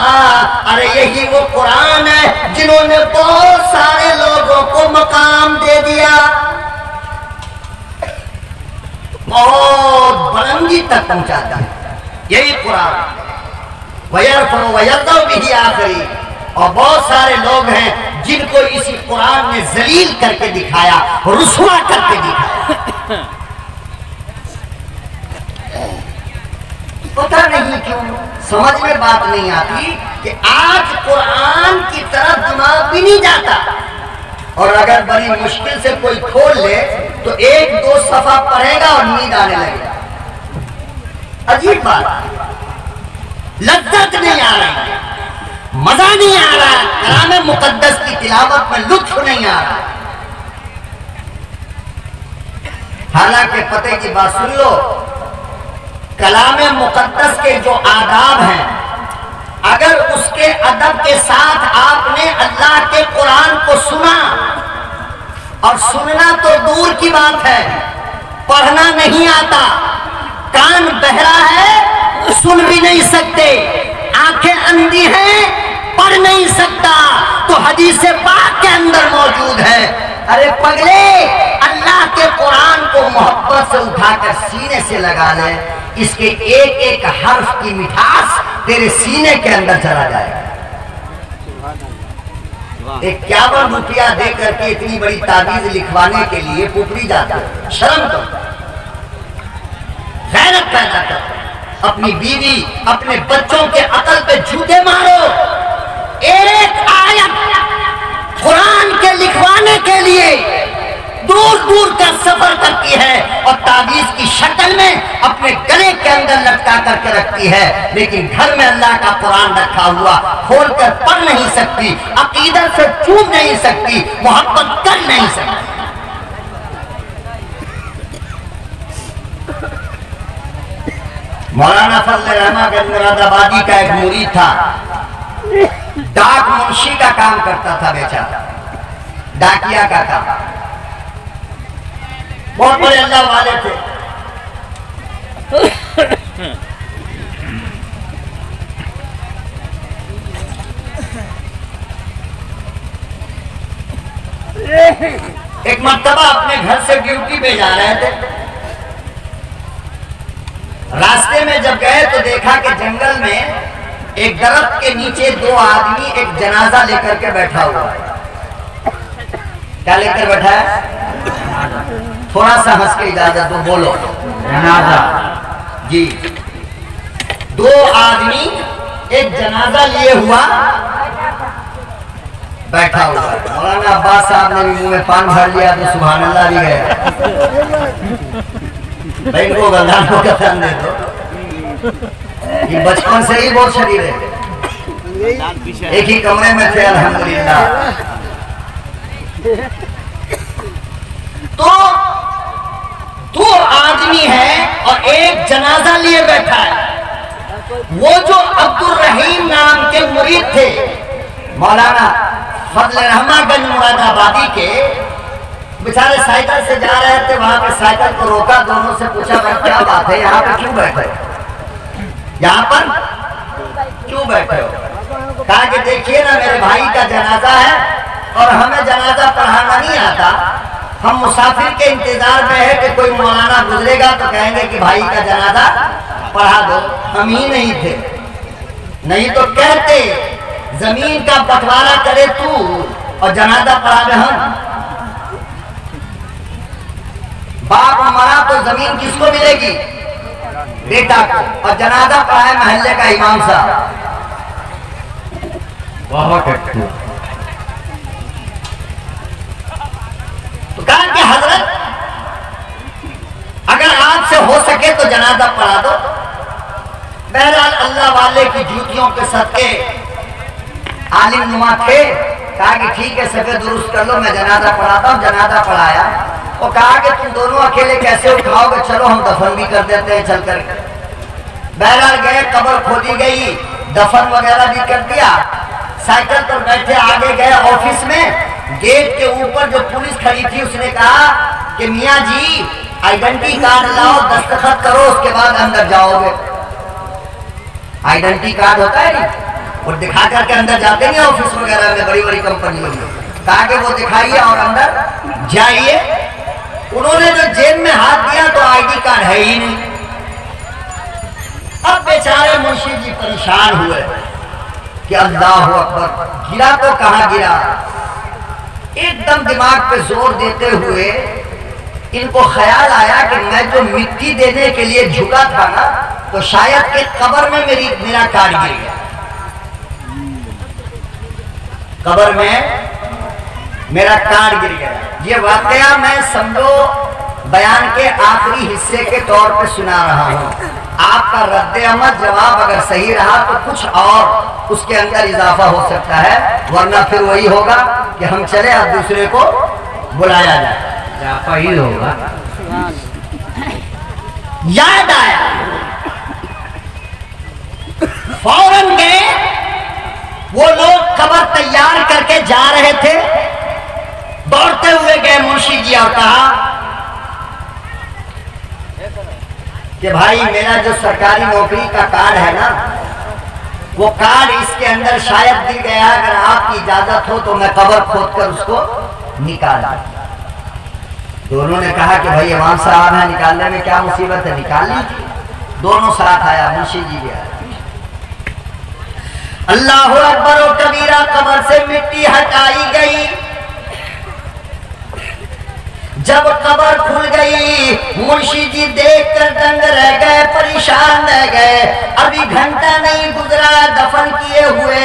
ارے یہی وہ قرآن ہے جنہوں نے بہت سارے لوگوں کو مقام دے دیا, بہت بلندی تک پہنچاتا ہے یہی قرآن. وَيَرْفَعُ وَيَرْضَوْ بِهِ آخری, اور بہت سارے لوگ ہیں جن کو اسی قرآن نے ذلیل کر کے دکھایا, رسوا کر کے دکھایا. پتہ نہیں کیوں سمجھ میں بات نہیں آتی کہ آج قرآن کی طرف دماغ بھی نہیں جاتا, اور اگر بڑی مشکل سے کوئی کھول لے تو 1-2 صفحہ پڑھے گا اور نیند آنے لگے گا. عجیب بات, لذت نہیں آ رہی, مزہ نہیں آ رہا, کلام مقدس کی تلاوت میں لطف نہیں آ رہا. حالانکہ پتہ کی بات سن لو, کلام مقدس کے جو آداب ہیں اگر اس کے ادب کے ساتھ آپ نے اللہ کے قرآن کو سنا, اور سننا تو دور کی بات ہے, پڑھنا نہیں آتا, کان بہرا ہے سن بھی نہیں سکتے, آنکھیں اندھی ہیں پڑھ نہیں سکتا, تو حدیث پاک کے اندر موجود ہے. ارے پگلے, اللہ کے قرآن کو محبت سے اٹھا کر سینے سے لگا لے, اس کے ایک حرف کی مٹھاس تیرے سینے کے اندر چلا جائے گا. 51 روپیہ دے کر کے اتنی بڑی تعویذ لکھوانے کے لیے پوپری جاتا ہے. شرم کرو, غیرت پیدا کرو, اپنی بیوی اپنے بچوں کے عقل پہ جھوٹے مارو. ایک آیت قرآن کے لکھوانے کے لیے دور دور کا سفر کرتی ہے اور تعویذ کی شکل میں اپنے گلے کے اندر لٹکا کر کے رکھتی ہے، لیکن گھر میں اللہ کا قرآن رکھا ہوا، کھول کر پڑھ نہیں سکتی، عقیدت سے چوم نہیں سکتی، محبت کر نہیں سکتی۔ مولانا فضل الرحمن گنج مراد آبادی کا ایک مرید تھا، ڈاک منشی کا کام کرتا تھا بیچارہ، ڈاکیا کا کام، بہت بڑے اللہ والے تھے۔ ایک مرتبہ اپنے گھر سے ڈیوٹی پہ جا رہے تھے، راستے میں جب گئے تو دیکھا کہ جنگل میں ایک درخت کے نیچے دو آدمی ایک جنازہ لے کر کے بیٹھا ہوا ہے۔ کیا لے کر بیٹھا ہے؟ تھوڑا سا ہنس کے اجازت دو، بولو جنازہ۔ جی، دو آدمی ایک جنازہ لیے ہوا بیٹھا ہوا ہے۔ مولانا عباس صاحب نے بھی منہ میں پان بھر لیا تو سبحان اللہ بھی گئے۔ بھائی کو گردانوں کا تن دے دو، یہ بچپن سے ہی بہت شریر ہے، ایک ہی کمرے میں تھے الحمدللہ۔ تو دو آدمی ہیں اور ایک جنازہ لیے بیٹھا ہے۔ وہ جو عبد الرحیم نام کے مرید تھے مولانا فضل الرحمن گنج مراد آبادی کے، بیچارے سائیکل سے جا رہے تھے، وہاں پہ سائیکل کو روکا، دونوں سے پوچھا بھائی کیا بات ہے، یہاں پہ کیوں بیٹھے ہو، یہاں پر کیوں بیٹھے ہو؟ کہا کہ دیکھیے نا میرے بھائی کا جنازہ ہے اور ہمیں جنازہ پڑھانا نہیں آتا، ہم مسافر کے انتظار میں ہے کہ کوئی مولانا گزرے گا تو کہیں گے کہ بھائی کا جنازہ پڑھا دو۔ ہم ہی نہیں تھے، نہیں تو کہتے زمین کا بٹوارا کرے تو اور جنازہ پڑھا دے ہم۔ باپ مرا تو زمین کس کو ملے گی؟ بیٹا کو، اور جنازہ پڑھائے محلے کا امام صاحب۔ بہت اچھا۔ تو کہا کہ حضرت اگر آپ سے ہو سکے تو جنازہ پڑھا دو۔ بہرحال اللہ والے کی جوتیوں کے صدقے عالم نما تھے، کہا کہ ٹھیک ہے صفحے درست کر لو، میں جنازہ پڑھاتا ہوں۔ جنازہ پڑھایا، وہ کہا کہ تم دونوں اکیلے کیسے اٹھاؤ گے، چلو ہم دفن بھی کر دیتے ہیں چل کر۔ بہرحال گئے، قبر کھودی گئی، دفن وغیرہ بھی کر دیا، سائیکل پر بیٹھے آگے گئے آفس میں، گیٹ کے اوپر جو پولیس کھڑی تھی اس نے کہا کہ میاں جی آئیڈنٹی کارڈ لاؤ، دستخط کرو، اس کے بعد اندر جاؤ گے۔ آئیڈنٹی کارڈ ہوتا ہے نہیں، وہ دکھا کر کے اندر جاتے نہیں آفس وغیرہ میں، بڑی بڑی کمپنیوں میں، کہا کہ وہ دکھائیے اور اندر جائیے۔ انہوں نے جو جیب میں ہاتھ دیا تو آئی ڈی کارڈ ہے ہی نہیں۔ اب بیچارے منشی جی پریشان ہوئے کہ اللہ اکبر، گرا تو کہاں گرا۔ ایک دم دماغ پہ زور دیتے ہوئے ان کو خیال آیا کہ میں جو مٹی دینے کے لیے جھکا تھا نا، تو شاید کہ قبر میں میرا کارڈ گر گیا، قبر میں میرا کارڈ گر گیا۔ یہ واقعہ میں سمجھو بیان کے آخری حصے کے طور پہ سنا رہا ہوں۔ آپ کا رد عمل جواب اگر صحیح رہا تو کچھ اور اس کے اندر اضافہ ہو سکتا ہے، ورنہ پھر وہی ہوگا کہ ہم چلے اور دوسرے کو بلایا جائے، اضافہ ہی ہوگا۔ یاد آیا، فوراً گئے، وہ لوگ قبر تیار کر کے جا رہے تھے، دوڑتے ہوئے گئے منشی جی اور کہا کہ بھائی میرا جو سرکاری نوکری کا کارڈ ہے نا، وہ کارڈ اس کے اندر شاید گر گیا، اگر آپ کی اجازت ہو تو میں قبر کھود کر اس کو نکال دوں۔ دونوں نے کہا کہ بھائی امام صاحب ہیں، نکالنے میں کیا مصیبت ہے، نکال لیجیے۔ دونوں ساتھ آیا، منشی جی بھی آیا۔ اللہ اکبر و کبیرہ، قبر سے مٹی ہٹائی گئی۔ جب قبر کھل گئی، منشی جی دیکھ کر دنگ رہ گئے، پریشان رہ گئے۔ ابھی گھنٹہ نہیں گزرا دفن کیے ہوئے،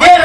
1.5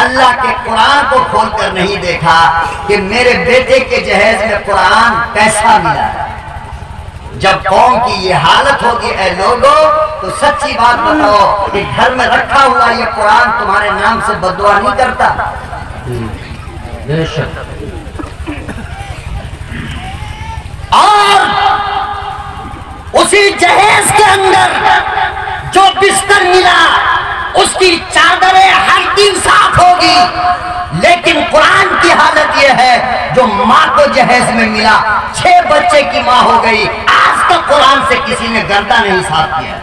اللہ کے قرآن کو کھول کر نہیں دیکھا کہ میرے بیٹے کے جہیز میں قرآن کیسا ملا ہے۔ جب قوم کی یہ حالت ہوگی اے لوگوں تو سچی بات بتاؤ کہ گھر میں رکھا ہوا یہ قرآن تمہارے نام سے بددعا نہیں کرتا؟ اور اسی جہیز کے اندر جو بستر ملا اس کی چادریں ہر دن صاف ہوگی، لیکن قرآن کی حالت یہ ہے جو ماں کو جہیز میں ملا 6 بچے کی ماں ہو گئی، آج تک قرآن سے کسی نے گردہ نہیں صاف کیا۔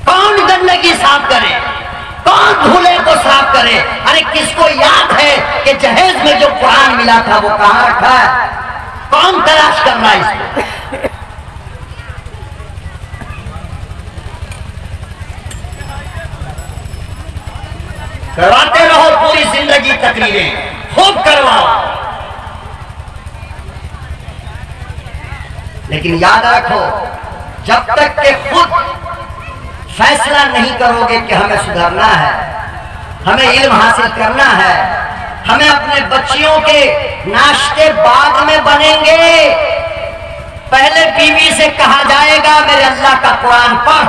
کون گندگی صاف کرے، کون دھولے کو صاف کرے؟ ارے کس کو یاد ہے کہ جہیز میں جو قرآن ملا تھا وہ کہاں رکھا ہے؟ کون تلاش کر رہا ہے اس کو؟ کرواتے رہو پوری زندگی تقریریں، خوب کرواؤ، لیکن یاد رکھو جب تک کہ خود فیصلہ نہیں کرو گے کہ ہمیں سدھرنا ہے، ہمیں علم حاصل کرنا ہے، ہمیں اپنے بچیوں کے ناشتے بعد میں بنیں گے، پہلے بیوی سے کہا جائے گا میرے اللہ کا قرآن پڑھ۔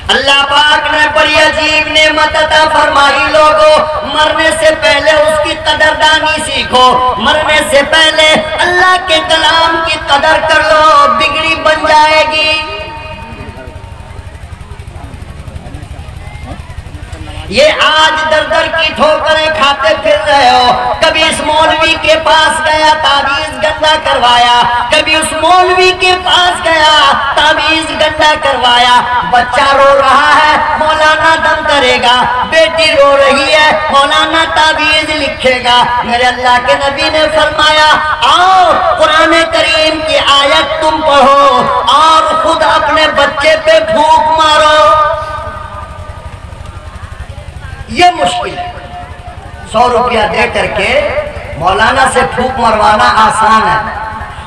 اللہ پاک نے بڑی عجیب نعمت عطا فرمائی، لوگوں مرنے سے پہلے اس کی قدردانی سیکھو، مرنے سے پہلے اللہ کے کلام کی قدر کر لو، بگڑی بن جائے گی۔ یہ آج در در کی ٹھوکریں کھاتے پھر رہے ہو، کبھی اس مولوی کے پاس گیا تعویذ گندا کروایا، کبھی اس مولوی کے پاس گیا تعویذ گندا کروایا، بچہ رو رہا ہے مولانا دم کرے گا، بیٹی رو رہی ہے مولانا تعویذ لکھے گا۔ میرے اللہ کے نبی نے فرمایا آؤ قرآن کریم کی آیت تم پڑھو اور خود اپنے بچے پہ پھونک مارو۔ یہ مشکل ہے، 100 روپیہ دے کر کے مولانا سے پھونک مروانا آسان ہے،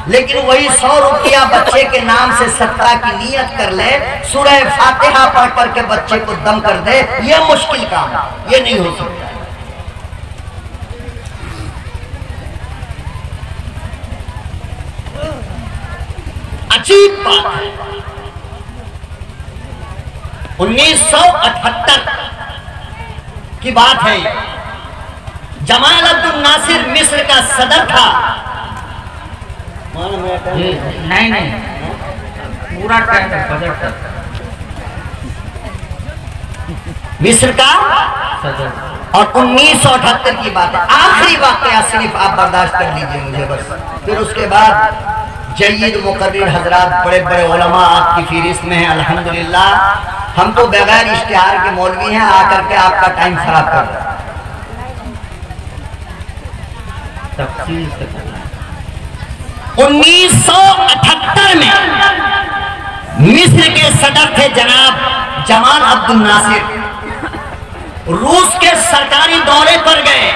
لیکن وہی 100 روپیہ بچے کے نام سے صدقہ کی نیت کر لے، سورہ فاتحہ پڑھ کر کے بچے کو دم کر دے، یہ مشکل کام ہے، یہ نہیں ہو سکتا۔ عجیب بات ہے، 1978 کی بات ہے، جمال عبد الناصر مصر کا صدر تھا۔ نہیں پورا ٹائم صدر، مصر کا صدر، اور 1978 کی بات ہے، آخری واقعہ صرف آپ برداشت کر لیجئے مجھے بس، پھر اس کے بعد جید مقرر حضرات بڑے بڑے علماء آپ کی فہرست میں ہیں الحمدللہ۔ ہم تو بغیر اشتہار کے مولوی ہیں، آ کر کے آپ کا ٹائم خراب کر رہے ہیں۔ تفصیل سے 1978 میں مصر کے صدر تھے جناب جمال عبد الناصر، روس کے سرکاری دورے پر گئے،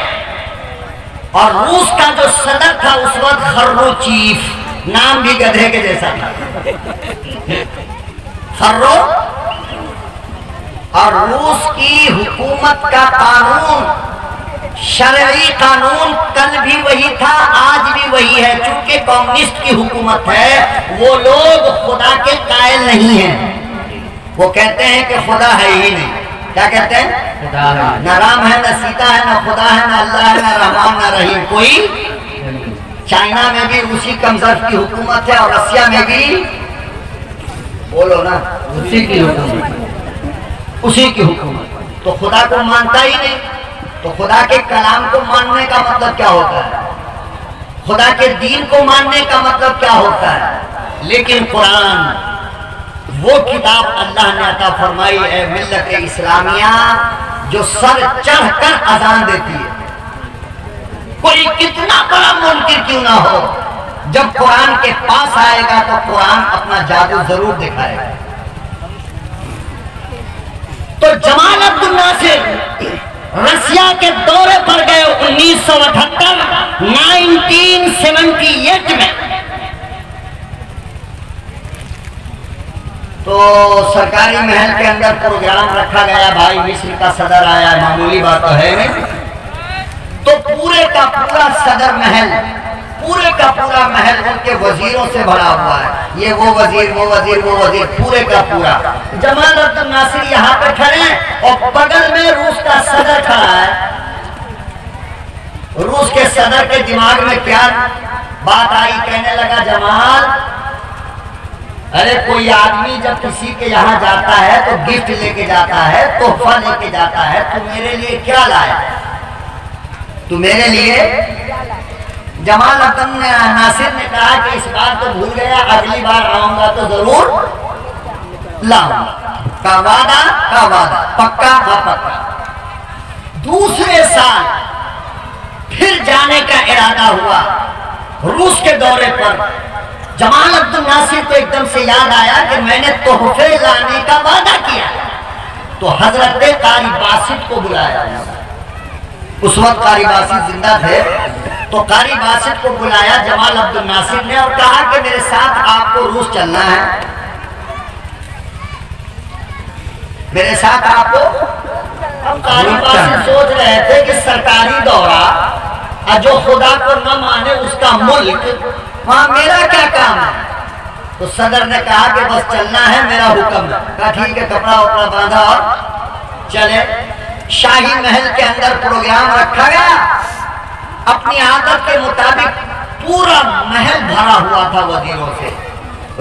اور روس کا جو صدر تھا اس وقت خروچیف، نام بھی گدھے کے جیسا تھا، خرو، اور روس کی حکومت کا قانون، شرعی قانون کل بھی وہی تھا آج بھی وہی ہے، چونکہ کمیونسٹ کی حکومت ہے، وہ لوگ خدا کے قائل نہیں ہیں، وہ کہتے ہیں کہ خدا ہے ہی نہیں۔ کیا کہتے ہیں؟ خدا ہے، نہ رام ہے، نہ سیتا ہے، نہ خدا ہے، نہ اللہ ہے، نہ رحمان، نہ رحیم کوئی۔ چائنا میں بھی اسی کمزور کی حکومت ہے، اور رسیا میں بھی، بولو نا، اسی کی حکومت، اسی کی حکومت۔ تو خدا کو مانتا ہی نہیں، تو خدا کے کلام کو ماننے کا مطلب کیا ہوتا ہے؟ خدا کے دین کو ماننے کا مطلب کیا ہوتا ہے؟ لیکن قرآن وہ کتاب اللہ نے عطا فرمائی ہے ملت اسلامیہ جو سر چڑھ کر اذان دیتی ہے، کوئی کتنا بڑا منکر کیوں نہ ہو، جب قرآن کے پاس آئے گا تو قرآن اپنا جادو ضرور دکھائے گا۔ تو جمال عبد الناصر رسیا کے دورے پر گئے 1978 میں. تو سرکاری محل کے اندر پروگرام رکھا گیا، بھائی مصر کا صدر آیا، معمولی بات تو ہے نہیں. تو پورے کا پورا صدر محل، پورے کا پورا محل ان کے وزیروں سے بھرا ہوا ہے. یہ وہ وزیر، وہ وزیر، وہ وزیر، پورے کا پورا. جمال عبد الناصر یہاں پہ کھڑے ہیں اور بغل میں روس کا صدر کھڑا ہے. روس کے صدر کے دماغ میں کیا بات آئی؟ کہنے لگا جمال، ارے کوئی آدمی جب کسی کے یہاں جاتا ہے تو گفٹ لے کے جاتا ہے، تحفہ لے کے جاتا ہے. تو میرے لیے کیا لائے؟ تو میرے لیے جمال عبد الناصر نے کہا کہ اس بار تو بھول گیا، اگلی بار آؤں گا تو ضرور لاؤں گا. کا وعدہ پکا ہاں پکا. دوسرے سال پھر جانے کا ارادہ ہوا روس کے دورے پر. جمال عبد الناصر کو ایک دم سے یاد آیا کہ میں نے تحفے لانے کا وعدہ کیا. تو حضرت قاری باسط کو بلایا. اس وقت قاری باسط زندہ تھے. تو قاری باسط کو بلایا جمال عبد الناصر نے اور کہا کہ میرے ساتھ آپ کو روس چلنا ہے، میرے ساتھ آپ کو. اب قاری باسط سوچ رہے تھے کہ سرکاری دورہ جو خدا کو نہ مانے اس کا ملک، وہاں میرا کیا کام ہے؟ تو صدر نے کہا کہ بس چلنا ہے، میرا حکم ہے. کہا ٹھیک ہے، کپڑا وپڑا باندھا اور چلے. شاہی محل کے اندر پروگرام رکھا گیا. اپنی عادت کے مطابق پورا محل بھرا ہوا تھا وزیروں سے.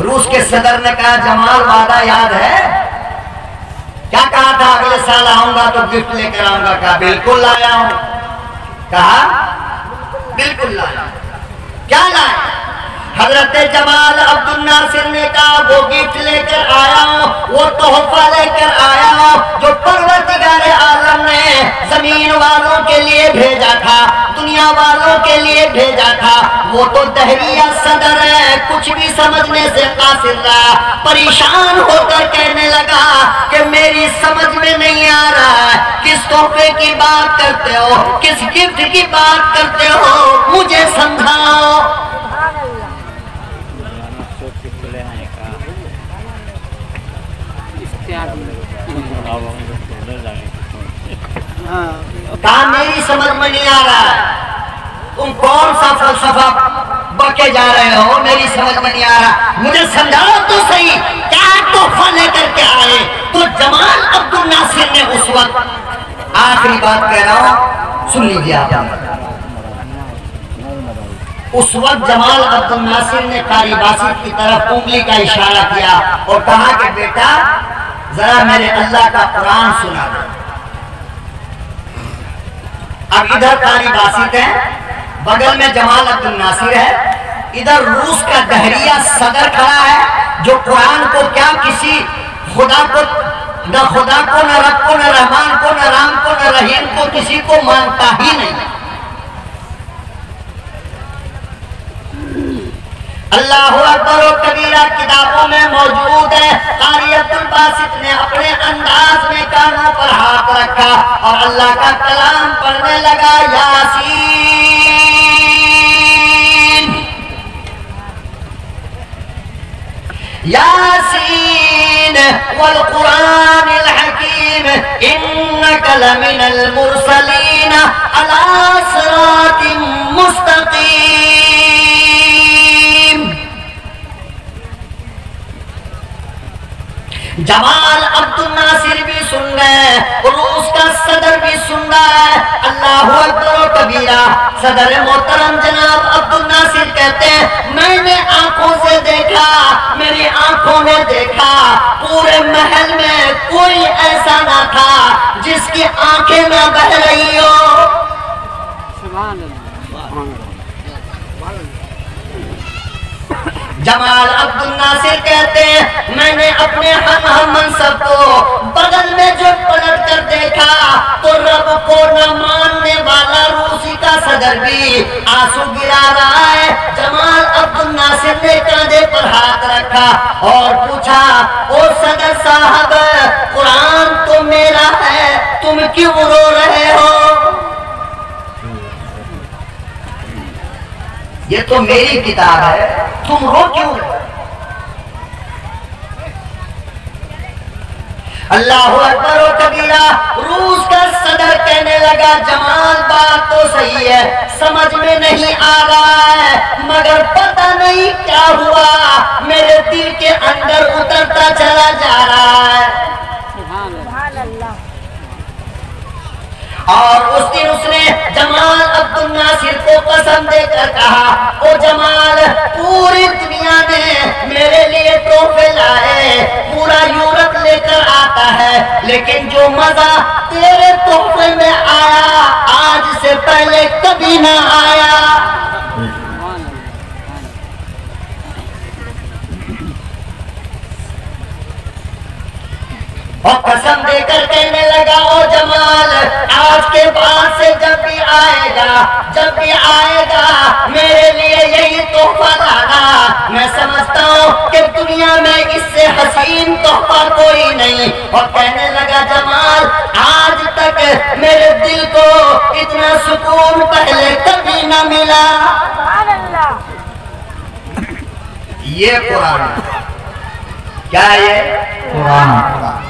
روس کے صدر نے کہا جمال وعدہ یاد ہے؟ کیا کہا تھا اگلے سال آؤں گا تو گفٹ لے کر آؤں گا. کہا بالکل لایا ہوں. کہا بالکل لایا. کیا لائے؟ حضرت جمال عبد الناصر نے کہا وہ گفٹ لے کر آیا ہوں، وہ تحفہ لے کر آیا ہوں جو پروردگار عالم نے زمین والوں کے لیے بھیجا تھا، دنیا والوں کے لیے بھیجا تھا. وہ تو دہریہ صدر ہے، کچھ بھی سمجھنے سے قاصر رہا. پریشان ہو کر کہنے لگا کہ میری سمجھ میں نہیں آ رہا ہے، کس تحفے کی بات کرتے ہو، کس گفٹ کی بات کرتے ہو، مجھے سمجھاؤ. کہا میری سمجھ میں نہیں آ رہا ہے، تم کون سا فلسفہ بکے جا رہے ہو، میری سمجھ میں نہیں آ رہا، مجھے سمجھاؤ تو صحیح کیا تحفہ لے کر کے آئے. تو جمال عبد الناصر نے اس وقت، آخری بات کہہ رہا ہوں سن لیجیے آپ، اس وقت جمال عبد الناصر نے قاری باسط کی طرف انگلی کا اشارہ کیا اور کہا کہ بیٹا ذرا میرے اللہ کا قرآن سنا دو. اب ادھر قاری باسط ہے، بغل میں جمال عبد الناصر ہے، ادھر روس کا دہریہ صدر کھڑا ہے جو قرآن کو کیا کسی خدا کو، نہ خدا کو، نہ رب کو، نہ رحمان کو، نہ رام کو، نہ رحیم کو، کسی کو مانتا ہی نہیں. اللہ اکبر و کبیرہ کتابوں میں موجود ہے. قاری عبد الباسط نے اپنے انداز میں کانوں پر ہاتھ رکھا اور اللہ کا کلام پڑھنے لگا. یاسین یاسین والقرآن الحکیم انک لمن المرسلین علی صراط مستقیم. جمال عبد الناصر بھی سن رہے، روس کا صدر بھی سن رہا ہے. اللہ اکبر و کبیرہ. صدر محترم جناب عبد الناصر کہتے ہیں میں نے آنکھوں سے دیکھا، میری آنکھوں نے دیکھا پورے محل میں کوئی ایسا نہ تھا جس کی آنکھیں نہ بہ رہی ہو. جمال عبد الناصر کہتے ہیں میں نے اپنے ہم منصب کو بغل میں جو پلٹ کر دیکھا تو رب کو نہ ماننے والا روسی کا صدر بھی آنسو گرا رہا ہے. جمال عبد الناصر نے کاندھے پر ہاتھ رکھا اور پوچھا او صدر صاحب، قرآن تو میرا ہے، تم تم کیوں رو رہے ہو؟ یہ تو میری کتاب ہے، تم رو کیوں رہے؟ اللہ اکبر و کبیرہ۔ روس کا صدر کہنے لگا جمال بات تو صحیح ہے، سمجھ میں نہیں آ رہا ہے، مگر پتہ نہیں کیا ہوا میرے دل کے اندر اترتا چلا جا رہا ہے۔ سبحان اللہ۔ اور اس دن اس نے جمال عبد الناصر کو قسم دے کر کہا، او جمال، پوری دنیا نے میرے لیے تحفے لائے، پورا یورپ لے کر آتا ہے، لیکن جو مزہ تیرے تحفے میں آیا آج سے پہلے کبھی نہ آیا۔ اور قسم دے کر کہنے لگا، او جمال، آج کے بعد سے جب بھی آئے گا میرے لیے یہی تحفہ لانا۔ میں سمجھتا ہوں کہ دنیا میں اس سے حسین تحفہ کوئی نہیں۔ اور کہنے لگا جمال، آج تک میرے دل کو اتنا سکون پہلے کبھی نہ ملا۔ سبحان اللہ۔ یہ قرآن کیا ہے؟ یہ قرآن۔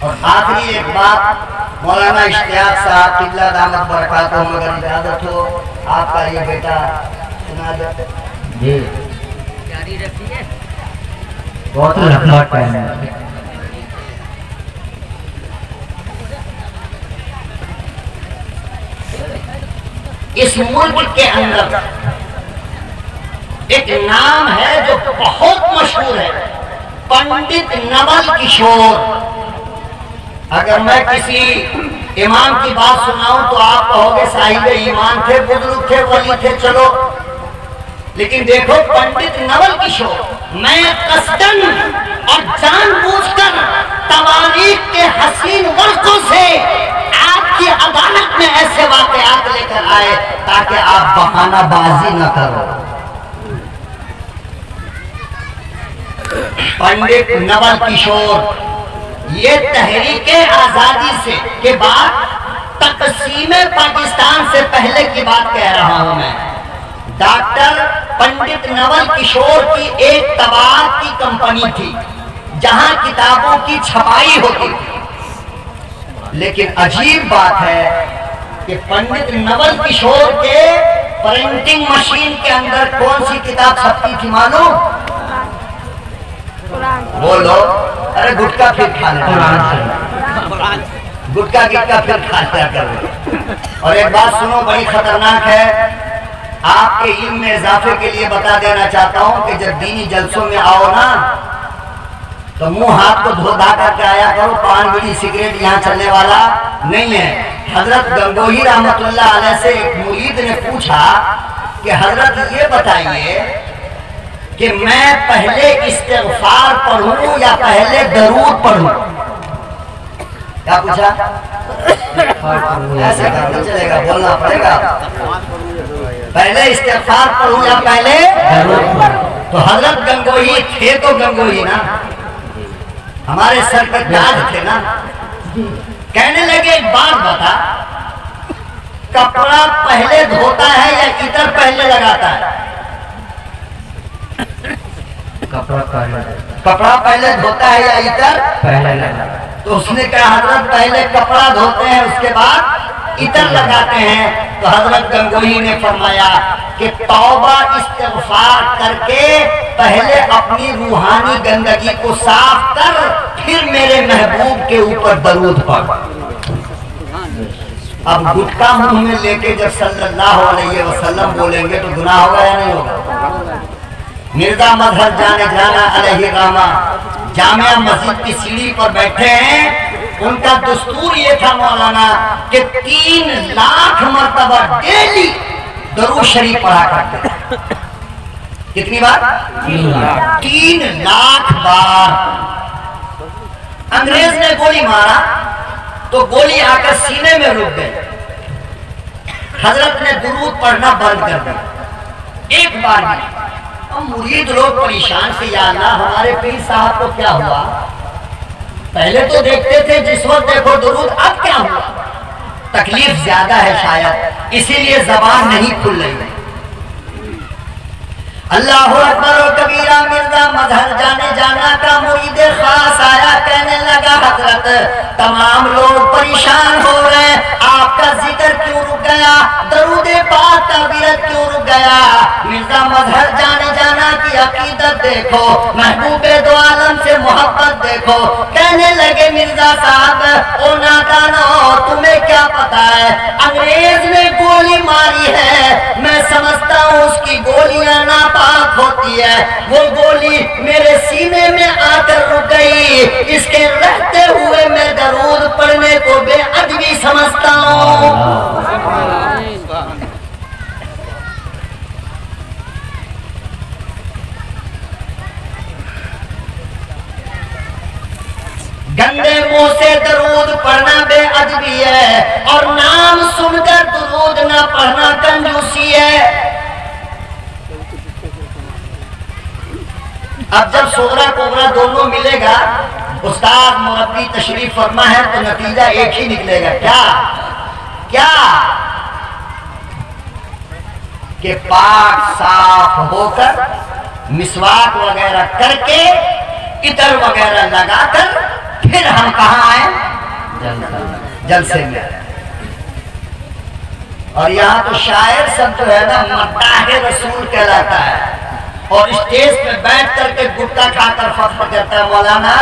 اور آخری ایک بات مولانا اشتیاق صاحب قبلہ دامت برکاتہ مگر اجازت ہو آپ کا یہ بیٹا سنا دے۔ جی بہت لمبا ٹائم ہے۔ اس ملک کے اندر ایک نام ہے جو بہت مشہور ہے، پنڈت نول کشور۔ اگر میں کسی امام کی بات سناؤں تو آپ کہو گے صاحب ایمان تھے، بزرگ تھے، ولی تھے، چلو، لیکن دیکھو پنڈت نول کشور، میں قصداً اور جان بوجھ کر تواریخ کے حسین ورقوں سے آپ کی عدالت میں ایسے واقعات لے کر آئے تاکہ آپ بہانہ بازی نہ کرو۔ پنڈت نول کشور، یہ تحریک آزادی سے کے بعد تقسیم پاکستان سے پہلے کی بات کہہ رہا ہوں میں۔ ڈاکٹر پنڈت نول کشور کی ایک طباعت کی کمپنی تھی جہاں کتابوں کی چھپائی ہوتی تھی، لیکن عجیب بات ہے کہ پنڈت نول کشور کے پرنٹنگ مشین کے اندر کون سی کتاب چھپتی تھی معلوم؟ بولو، ارے گٹکا پھر کھا لیا، گٹکا گٹکا پھر کھا لیا کرو۔ اور ایک بات سنو بڑی خطرناک ہے، آپ کے علم میں اضافے کے لیے بتا دینا چاہتا ہوں کہ جب دینی جلسوں میں آؤ نا تو منہ ہاتھ کو دھو دھا کر کے آیا کرو، پان بیڑی سگریٹ یہاں چلنے والا نہیں ہے۔ حضرت گنگوہی رحمت اللہ علیہ سے ایک مرید نے پوچھا کہ حضرت یہ بتائیے کہ میں پہلے استغفار پڑھوں یا پہلے درود پڑھوں؟ کیا پوچھا؟ ایسے کرنا چلے گا، بولنا پڑے گا، پہلے استغفار پڑھوں یا پہلے درود پڑھوں؟ تو حضرت گنگوہی تھے تو گنگوہی نا، ہمارے سر پر تاج تھے نا، کہنے لگے ایک بات بتا، کپڑا پہلے دھوتا ہے یا عطر پہلے لگاتا ہے؟ کپڑا پہلے دھوتا ہے یا عطر پہلے لگا؟ تو اس نے کہا حضرت پہلے کپڑا دھوتے ہیں اس کے بعد عطر لگاتے ہیں۔ تو حضرت گنگوہی نے فرمایا کہ توبہ استغفار کر کے پہلے اپنی روحانی گندگی کو صاف کر، پھر میرے محبوب کے اوپر درود پڑھ۔ اب گٹکا منہ میں لے کے جب صلی اللہ علیہ وسلم بولیں گے تو گناہ ہوگا یا نہیں ہوگا؟ مرزا مظہر جانے جانا علیہ رحمہ جامعہ مسجد کی سیڑھی پر بیٹھے ہیں، ان کا دستور یہ تھا مولانا کہ 3 لاکھ مرتبہ ڈیلی درود شریف پڑھا کرتے ہیں۔ کتنی بار؟ 3 لاکھ بار۔ انگریز نے گولی مارا تو گولی آ کر سینے میں رک گئی، حضرت نے درود پڑھنا بند کر دیا، ایک بار بھی۔ مرید لوگ پریشان سے، یا اللہ ہمارے پیر صاحب کو کیا ہوا؟ پہلے تو دیکھتے تھے جس وقت دیکھو درود، اب کیا ہوا؟ تکلیف زیادہ ہے شاید، اسی لیے زبان نہیں کھل رہی ہے۔ اللہ اکبر و کبیرہ، مرزا مظہر جانے جانا کا مرید خاص آیا، کہنے لگا حضرت تمام لوگ پریشان ہو رہے، آپ کا ذکر کیوں رک گیا؟ درود پاک کا ورد کیوں رک گیا؟ مرزا مظہر جانے جانا کی عقیدت دیکھو، محبوب دو عالم سے محبت دیکھو۔ کہنے لگے مرزا صاحب او نادانو، تمہیں کیا پتا ہے انگریز نے گولی ماری ہے، میں سمجھتا ہوں اس کی گولیاں ناپاک ہوتی ہے، وہ گولی میرے سینے میں آ کر رک گئی، اس کے رہتے ہوئے میں درود پڑھنے کو بے ادبی سمجھتا ہوں۔ گندے منہ سے درود پڑھنا بے ادبی ہے، اور نام سن کر درود نہ پڑھنا کنجوسی ہے۔ اب جب صغرا کبرا دونوں ملے گا، استاد مربی تشریف فرما ہے، تو نتیجہ ایک ہی نکلے گا، کیا کہ پاک صاف ہو کر مسواک وغیرہ کر کے عطر وغیرہ لگا کر پھر ہم کہاں آئے؟ جلسے میں۔ اور یہاں تو شاعر سب جو ہے نا مداح رسول کہلاتا ہے، اور اسٹیج پہ بیٹھ کر کے گٹکا کھا کر فتویٰ کرتا ہے، مولانا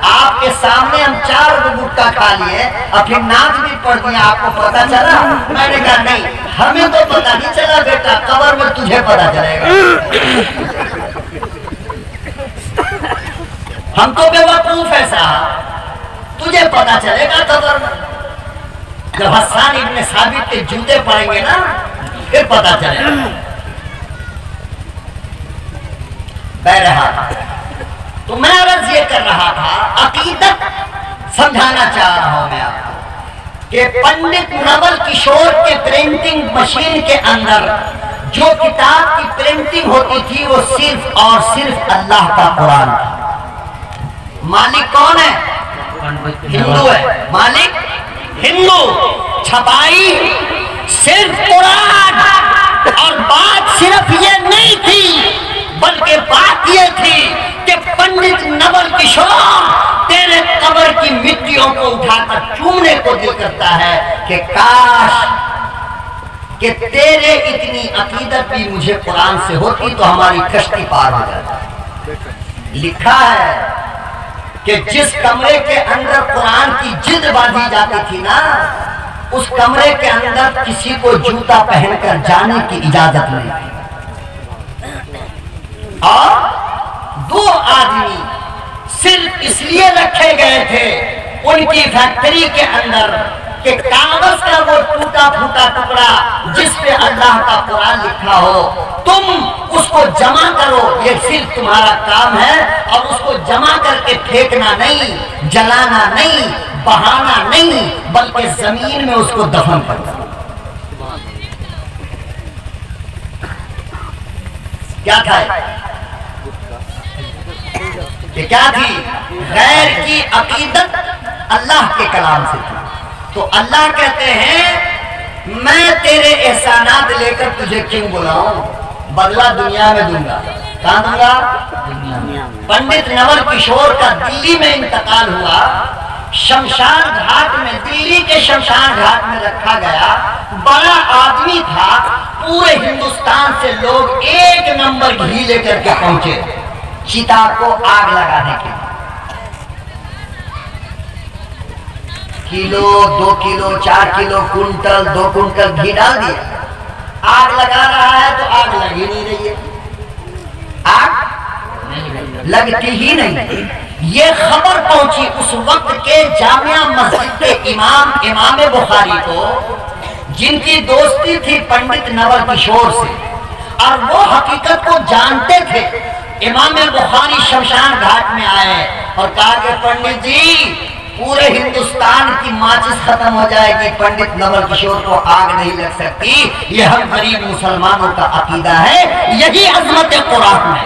آپ کے سامنے ہم 4 گٹکا کھا لیے، اپنی نعت بھی پڑھ دیا، آپ کو پتا چلا؟ میں نے کہا نہیں، ہمیں تو پتا نہیں چلا بیٹا، قبر میں تجھے پتا چلے گا۔ ہم تو بے وقوف ہے صاحب، تجھے پتا چلے گا قبر میں، جب حسان ابن ثابت کے جوتے پڑیں گے نا پھر پتا چلے گا۔ بہرحال تو میں عرض یہ کر رہا تھا، عقیدت سمجھانا چاہ رہا ہوں میں آپ کو کہ پنڈت نول کشور کے پرنٹنگ مشین کے اندر جو کتاب کی پرنٹنگ ہوتی تھی وہ صرف اور صرف اللہ کا قرآن تھا۔ مالک کون ہے؟ ہندو ہے، مالک ہندو، چھپائی صرف قرآن، اور بات صرف یہ نہیں تھی بلکہ بات یہ تھی کہ پنڈت نول کشور تیرے قبر کی مٹیوں کو اٹھا کر چومنے کو دل کرتا ہے کہ کاش کہ تیرے اتنی عقیدت بھی مجھے قرآن سے ہوتی تو ہماری کشتی پار ہو جاتی۔ لکھا ہے کہ جس کمرے کے اندر قرآن کی جلد باندھی جاتی تھی نا، اس کمرے کے اندر کسی کو جوتا پہن کر جانے کی اجازت نہیں تھی، اور 2 آدمی صرف اس لیے رکھے گئے تھے ان کی فیکٹری کے اندر کہ کاغذ کا وہ ٹوٹا پھوٹا ٹکڑا جس پہ اللہ کا قرآن لکھا ہو، تم اس کو جمع کرو، یہ صرف تمہارا کام ہے، اور اس کو جمع کر کے پھینکنا نہیں، جلانا نہیں، بہانا نہیں، بلکہ زمین میں اس کو دفن کرنا۔ کیا تھا یہ کیا تھی؟ غیر کی عقیدت اللہ کے کلام سے تھی۔ تو اللہ کہتے ہیں میں تیرے احسانات لے کر تجھے کیوں بلاؤں، بدلہ دنیا میں دوں گا۔ کہاں دوں گا؟ پنڈت نول کشور کا دلی میں انتقال ہوا، شمشان گھاٹ میں، دلی کے شمشان گھاٹ میں رکھا گیا، بڑا آدمی تھا، پورے ہندوستان سے لوگ 1 نمبر گھی لے کر کے پہنچے چتا کو آگ لگانے کے لیے۔ کلو 2 کلو 4 کلو کنٹل 2 کنٹل گھی ڈال دیا، آگ لگا رہا ہے تو آگ لگ ہی نہیں رہی ہے، آگ لگتی ہی نہیں۔ یہ خبر پہنچی اس وقت کے جامعہ مسجد کے امام بخاری کو، جن کی دوستی تھی پنڈت نول کشور سے، اور وہ حقیقت کو جانتے تھے۔ امام بخاری شمشان گھاٹ میں آئے اور کہا کہ پنڈت جی پورے ہندوستان کی ماچس ختم ہو جائے گی، پنڈت نول کشور کو آگ نہیں لگ سکتی، یہ ہم غریب مسلمانوں کا عقیدہ ہے، یہی عظمت قرآن ہے۔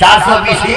420